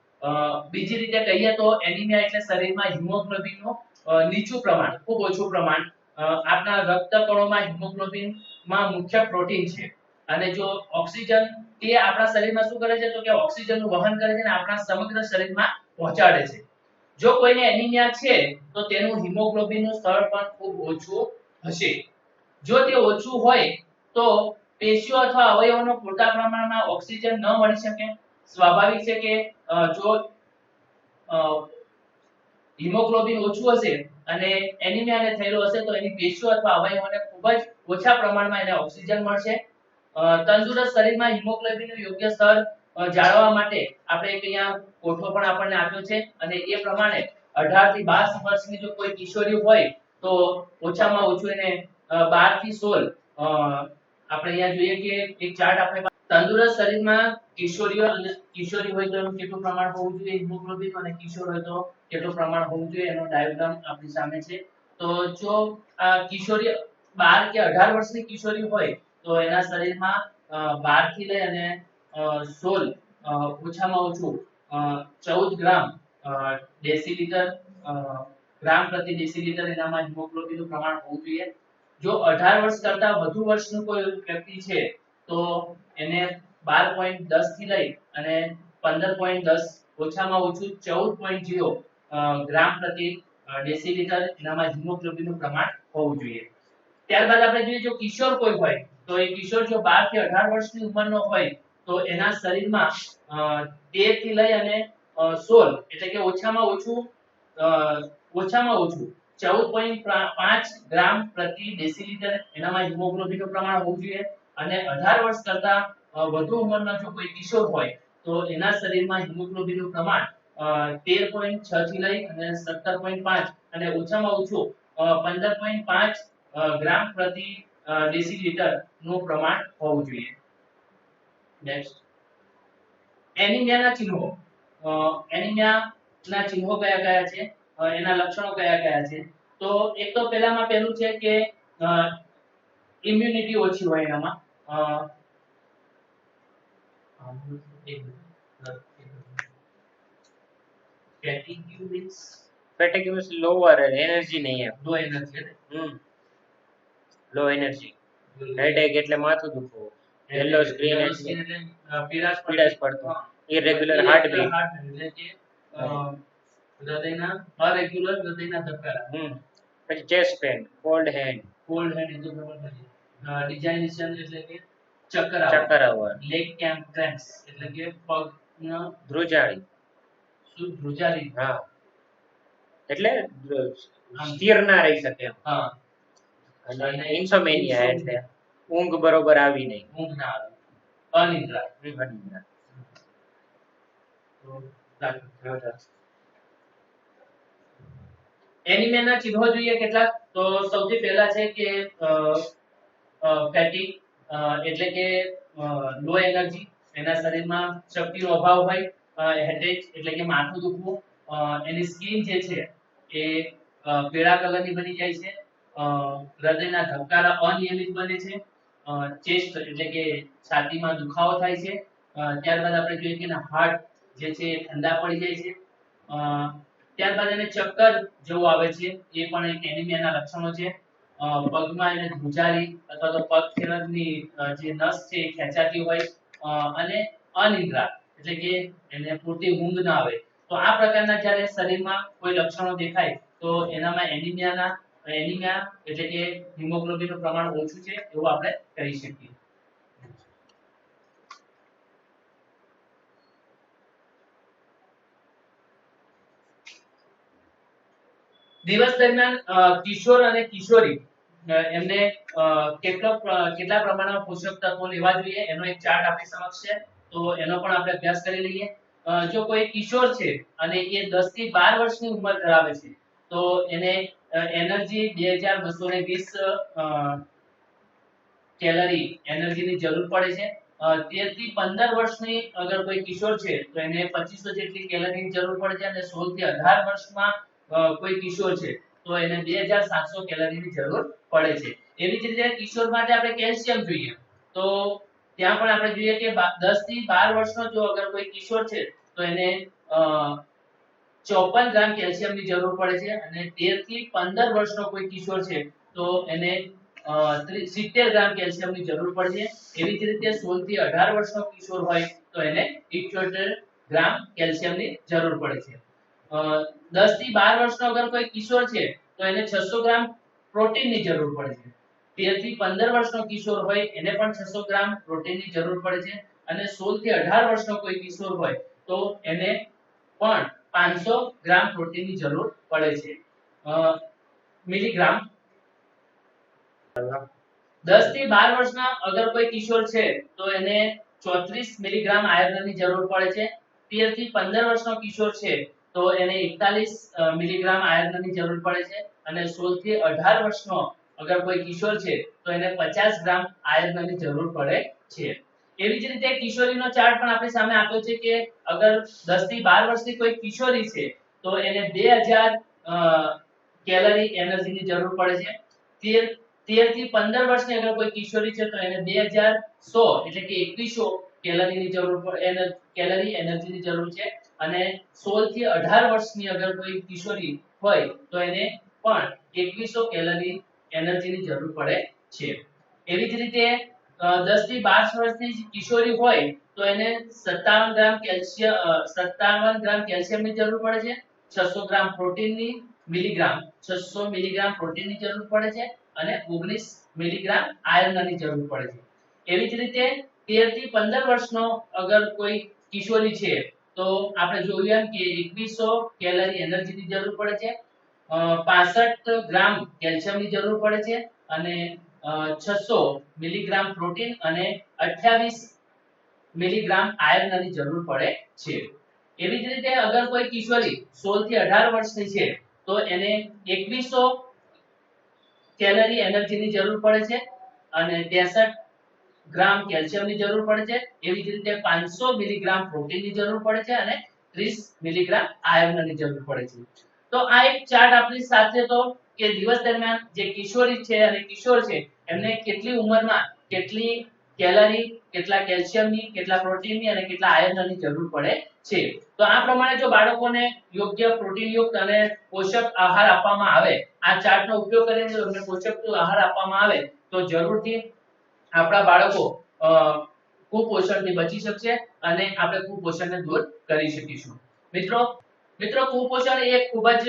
બીજી રીતે કહીએ તો એનિમિયા એટલે શરીરમાં હિમોગ્લોબિનનું નીચું પ્રમાણ, ખૂબ ઓછું પ્રમાણ. આપણા રક્તકણોમાં હિમોગ્લોબિનમાં મુખ્ય પ્રોટીન છે અને જો ઓક્સિજન તે આપણા શરીરમાં શું કરે છે તો કે ઓક્સિજનનું વહન કરે છે અને આપણા સમગ્ર શરીરમાં પહોંચાડે છે. જો કોઈને એનિમિયા છે તો તેનું હિમોગ્લોબિનનું સ્તર પણ ખૂબ ઓછું હશે. જો તે ઓછું હોય તો પેશીઓ અથવા અવયવોનો પૂરતા પ્રમાણમાં ઓક્સિજન ન મળી શકે. સ્વાભાવિક છે કે જો હિમોગ્લોબિન ઓછું હશે અને એનિમિયાને થયેલો હશે તો એની પેશીઓ અથવા અવયવોને ખૂબ જ ઓછા પ્રમાણમાં એને ઓક્સિજન મળશે. તંદુરસ્ત શરીરમાં હિમોગ્લોબિનનું યોગ્ય સ્તર જાળવવા માટે આપણે એક અહીંયા કોઠો પણ આપણને આપ્યો છે અને એ પ્રમાણે 18 થી 22 વર્ષની જો કોઈ કિશોરી હોય તો ઓછામાં ઓછું એને 12 થી 16 આપણે અહીંયા જોઈએ કે એક ચાર્ટ આપણે તંદુરસ્ત શરીરમાં કિશોરીઓ અને કિશોરી હોય તો એનું કેટલું પ્રમાણ હોવું જોઈએ હિમોગ્લોબિન અને કિશોર હોય તો કેટલું પ્રમાણ હોવું જોઈએ એનો ડાયાગ્રામ આપણી સામે છે. તો જો આ કિશોરી 12 કે 18 વર્ષની કિશોરી હોય તો એના શરીરમાં 12 થી લઈ અને 16 ઓછામાં ઓછું 14 ગ્રામ ડેસીલીટર ગ્રામ પ્રતિ ડેસીલીટર એનામાં હિમોગ્લોબિનનું પ્રમાણ હોવું જોઈએ. જો 18 વર્ષ કરતા વધુ વર્ષનું કોઈ વ્યક્તિ છે તો એને 12.10 થી લઈ અને 15.10 ઓછામાં ઓછું 14.0 ગ્રામ પ્રતિ ડેસીલીટર એનામાં હિમોગ્લોબિનનું પ્રમાણ હોવું જોઈએ. ત્યારબાદ આપણે જોઈએ જો કિશોર કોઈ હોય તો એ કિશોર જો 12 થી 18 વર્ષની ઉંમરનો હોય તો એના શરીરમાં 13 થી લઈ અને 16 એટલે કે ઓછામાં ઓછું 14.5 ગ્રામ પ્રતિ ડેસીલીટર એનામાં હિમોગ્લોબિનનું પ્રમાણ હોવું જોઈએ અને 18 વર્ષ કરતા વધુ ઉંમરનો જો કોઈ કિશોર હોય તો એના શરીરમાં હિમોગ્લોબિનનું પ્રમાણ 13.6 થી લઈ અને 17.5 અને ઓછામાં ઓછું 15.5 ગ્રામ પ્રતિ ડેસીલીટર નું પ્રમાણ હોવું જોઈએ. નેક્સ્ટ એનિમિયાના ચિહ્નો. એનિમિયાના ચિહ્નો કયા કયા છે, એના લક્ષણો કયા કયા છે? તો એક તો પહેલું છે કે ઇમ્યુનિટી ઓછી હોય એનામાં. fatigue means lower energy નહીં એમ. લો એનર્જી લો એનર્જી. હેડેક એટલે માથું દુખવું. યલો સ્ક્રીન એટલે પીડાશ પડતું. ઇરેગ્યુલર હાર્ટબીટ એટલે કે હૃદયના અરેગ્યુલર હૃદયના ધબકારા. પછી ચેસ્ટ પેન, કોલ્ડ હેન્ડ એ તો ખબર પડી. ડિજાઇનેશન એટલે કે ચક્કર આવવા. લેગ ક્રેમ્પ્સ એટલે કે પગના ધ્રુજારી. ધ્રુજારી. હા, એટલે સ્થિર ના રહી શકે એમ. હા. અને ઇન્સોમેનિયા એટલે ઊંઘ બરોબર આવી નહીં. ઊંઘ ના આવે, અનિદ્રા. એનિમિયાના ચિહ્નો જોઈએ કેટલાક. તો સૌથી પહેલા છે કે ફેટિગ એટલે કે લો એનર્જી, એના શરીરમાં શક્તિનો અભાવ હોય, હેડેક એટલે કે માથું દુખવું, એની સ્કિન જે છે એ પીળા કલરની બની જાય છે, હૃદયના ધબકારા અનિયમિત બને છે, ચેસ્ટ એટલે કે છાતીમાં દુખાવો થાય છે, ત્યારબાદ આપણે જોઈએ કે હાર્ટ જે છે એ ઠંડા પડી જાય છે, ત્યારબાદ એને ચક્કર જેવું આવે છે, એ પણ એક એનિમિયાના લક્ષણો છે. પગમાં એને ધ્રુજારી અથવા તો પગ ખેલની જે નસ છે એ ખેંચાતી હોય, અને અનિદ્રા એટલે કે એને પૂરતી ઊંઘ ના આવે. તો આ પ્રકારના જ્યારે શરીરમાં કોઈ લક્ષણો દેખાય તો એનામાં એનિમિયા એટલે કે હિમોગ્લોબિનનું પ્રમાણ ઓછું છે એવું આપણે કહી શકીએ. દિવસ દરમિયાન કિશોર અને કિશોરી એમને કેટલા પ્રમાણમાં પોષક તત્વો લેવા જોઈએ એનો એક ચાર્ટ આપણી સમક્ષ છે, તો એનો પણ આપણે અભ્યાસ કરી લઈએ. જો કોઈ કિશોર છે અને એ 10 થી 12 વર્ષની ઉંમર ધરાવે છે તો એને એનર્જી 2220 કેલરી એનર્જીની જરૂર પડે છે. 13 થી 15 વર્ષની અગર કોઈ કિશોર છે તો એને 2500 જેટલી કેલરીની જરૂર પડે છે, અને 16 થી 18 વર્ષમાં કોઈ કિશોર છે તો એને 2700 કેલરીની જરૂર પડે છે. એવી જ રીતે કિશોર માટે આપણે કેલ્શિયમ જોઈએ તો ત્યાં પણ આપણે જોઈએ કે 10 થી 12 વર્ષનો જો અગર કોઈ કિશોર છે તો એને 54 ગ્રામ કેલ્શિયમની જરૂર પડે છે, અને 13 થી 15 વર્ષનો કોઈ કિશોર છે તો એને 70 ગ્રામ કેલ્શિયમની જરૂર પડે છે. એવી જ રીતે 16 થી 18 વર્ષનો કિશોર હોય તો એને 78 ગ્રામ કેલ્શિયમની જરૂર પડે છે. 10 થી 12 વર્ષનો અગર કોઈ કિશોર છે તો એને 600 ગ્રામ પ્રોટીનની જરૂર પડે છે. 13 થી 15 વર્ષનો કિશોર હોય એને પણ 600 ગ્રામ પ્રોટીનની જરૂર પડે છે, અને 16 થી 18 વર્ષનો કોઈ કિશોર હોય તો એને પણ 500 ગ્રામ પ્રોટીનની જરૂર પડે છે. મિલીગ્રામ 10 થી 12 વર્ષના અગર કોઈ કિશોર છે તો એને 34 મિલીગ્રામ આયર્નની જરૂર પડે છે. 13 થી 15 વર્ષનો કિશોર છે તો એને 41 મિલીગ્રામ આયર્નની જરૂર પડે છે, અને 16 થી 18 વર્ષનો અગર કોઈ કિશોર છે તો એને 50 ગ્રામ આયર્નની જરૂર પડે છે. એવી જ રીતે કિશોરીનો ચાર્ટ પણ આપણી સામે આપ્યો છે કે અગર 10 થી 12 વર્ષની કોઈ કિશોરી છે તો એને 2000 કેલરી એનર્જીની જરૂર પડે છે. 13 થી 15 વર્ષની અગર કોઈ કિશોરી છે તો એને 2100 એટલે કે 2100 કેલરીની જરૂર કેલરી એનર્જીની જરૂર છે, અને 16 થી 18 વર્ષની અગર કોઈ કિશોરી હોય તો એને પણ 2100 કેલરી એનર્જીની જરૂર પડે છે. એવી જ રીતે 10 થી 12 વર્ષની કિશોરી હોય તો એને 57 ગ્રામ કેલ્શિયમની જરૂર પડે છે, 600 ગ્રામ પ્રોટીનની 600 મિલીગ્રામ પ્રોટીનની જરૂર પડે છે, અને 19 મિલીગ્રામ આયર્નની જરૂર પડે છે. એવી જ રીતે 13 થી 15 વર્ષનો અગર કોઈ કિશોરી છે તો આપણે જોયું એમ કે 2100 કેલરી એનર્જીની જરૂર પડે છે, 65 ગ્રામ કેલ્શિયમની જરૂર પડે છે અને 600 મિલીગ્રામ પ્રોટીન અને 28 મિલીગ્રામ આયર્નની જરૂર પડે છે. એવી જ રીતે અગર કોઈ કિશોરી 16 થી 18 વર્ષની છે તો એને 2100 કેલરી એનર્જીની જરૂર પડે છે અને 63 ગ્રામ કેલ્શિયમની જરૂર પડે છે. એવી જ રીતે 500 મિલીગ્રામ પ્રોટીનની જરૂર પડે છે અને 30 મિલીગ્રામ આયર્નની જરૂર પડે છે. તો આ એક ચાર્ટ આપણી સાથે તો કે દિવસ દરમિયાન જે કિશોરી છે અને કિશોર છે એમને કેટલી ઉંમરમાં કેટલી કેલરી, કેટલા કેલ્શિયમની, કેટલા પ્રોટીનની અને કેટલા આયર્નની જરૂર પડે છે. તો આ પ્રમાણે જો બાળકોને યોગ્ય પ્રોટીનયુક્ત અને પોષક આહાર આપવામાં આવે, આ ચાર્ટનો ઉપયોગ કરીને જો એમને પોષક આહાર આપવામાં આવે તો જરૂરથી આપણા બાળકો કુપોષણથી બચી શકશે અને આપણે કુપોષણને દૂર કરી શકીશું. મિત્રો કુપોષણ એ ખૂબ જ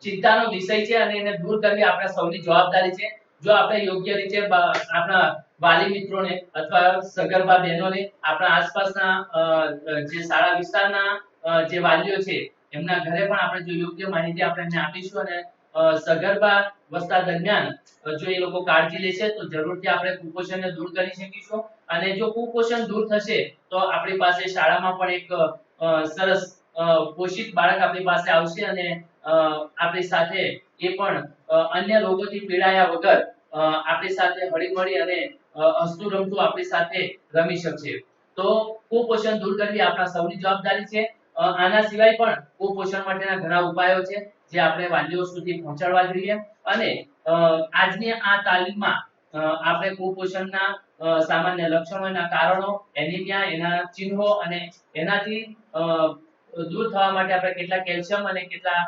ચિંતાનો વિષય છે અને એને દૂર કરવી આપણા સૌની જવાબદારી છે. જો આપણે યોગ્ય રીતે આપણા વાલી મિત્રોને અથવા સગર્ભા બહેનોને આપણા આસપાસના જે શાળા વિસ્તારના જે વાલીઓ છે એમના ઘરે પણ આપણે જો યોગ્ય માહિતી આપણે એમને આપીશું અને સગર્ભા અવસ્થા દરમિયાન જો એ લોકો કાળજી લેશે તો જરૂરથી આપણે કુપોષણને દૂર કરી શકીશું. અને જો કુપોષણ દૂર થશે તો આપણી પાસે શાળામાં પણ એક સરસ પોષિત બાળક આપણી પાસે આવશે અને આપણી સાથે એ પણ અન્ય રોગોથી પીડાયા વગર આપણી સાથે હળીમળી અને હસતું રમતું આપણી સાથે રમી શકશે. તો કુપોષણ દૂર કરવી આપણા સૌની જવાબદારી છે. આના સિવાય પણ કુપોષણ માટેના ઘણા ઉપાયો છે જે આપણે વાલીઓ સુધી પહોંચાડવા જોઈએ અને આજની આ તાલીમમાં આપણે કુપોષણના સામાન્ય લક્ષણો, એના કારણો, એનિમિયા, એના ચિહ્નો અને એનાથી દૂર થવા માટે આપણે કેટલા કેલ્શિયમ અને કેટલા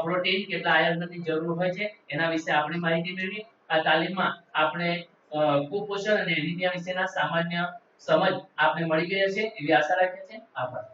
પ્રોટીન, કેટલા આયર્નની જરૂર હોય છે એના વિશે આપણે માહિતી મેળવી. આ તાલીમમાં આપણે કુપોષણ અને એનિમિયા વિશેના સામાન્ય સમજ આપને મળી ગઈ હશે એવી આશા રાખીએ છીએ. આભાર.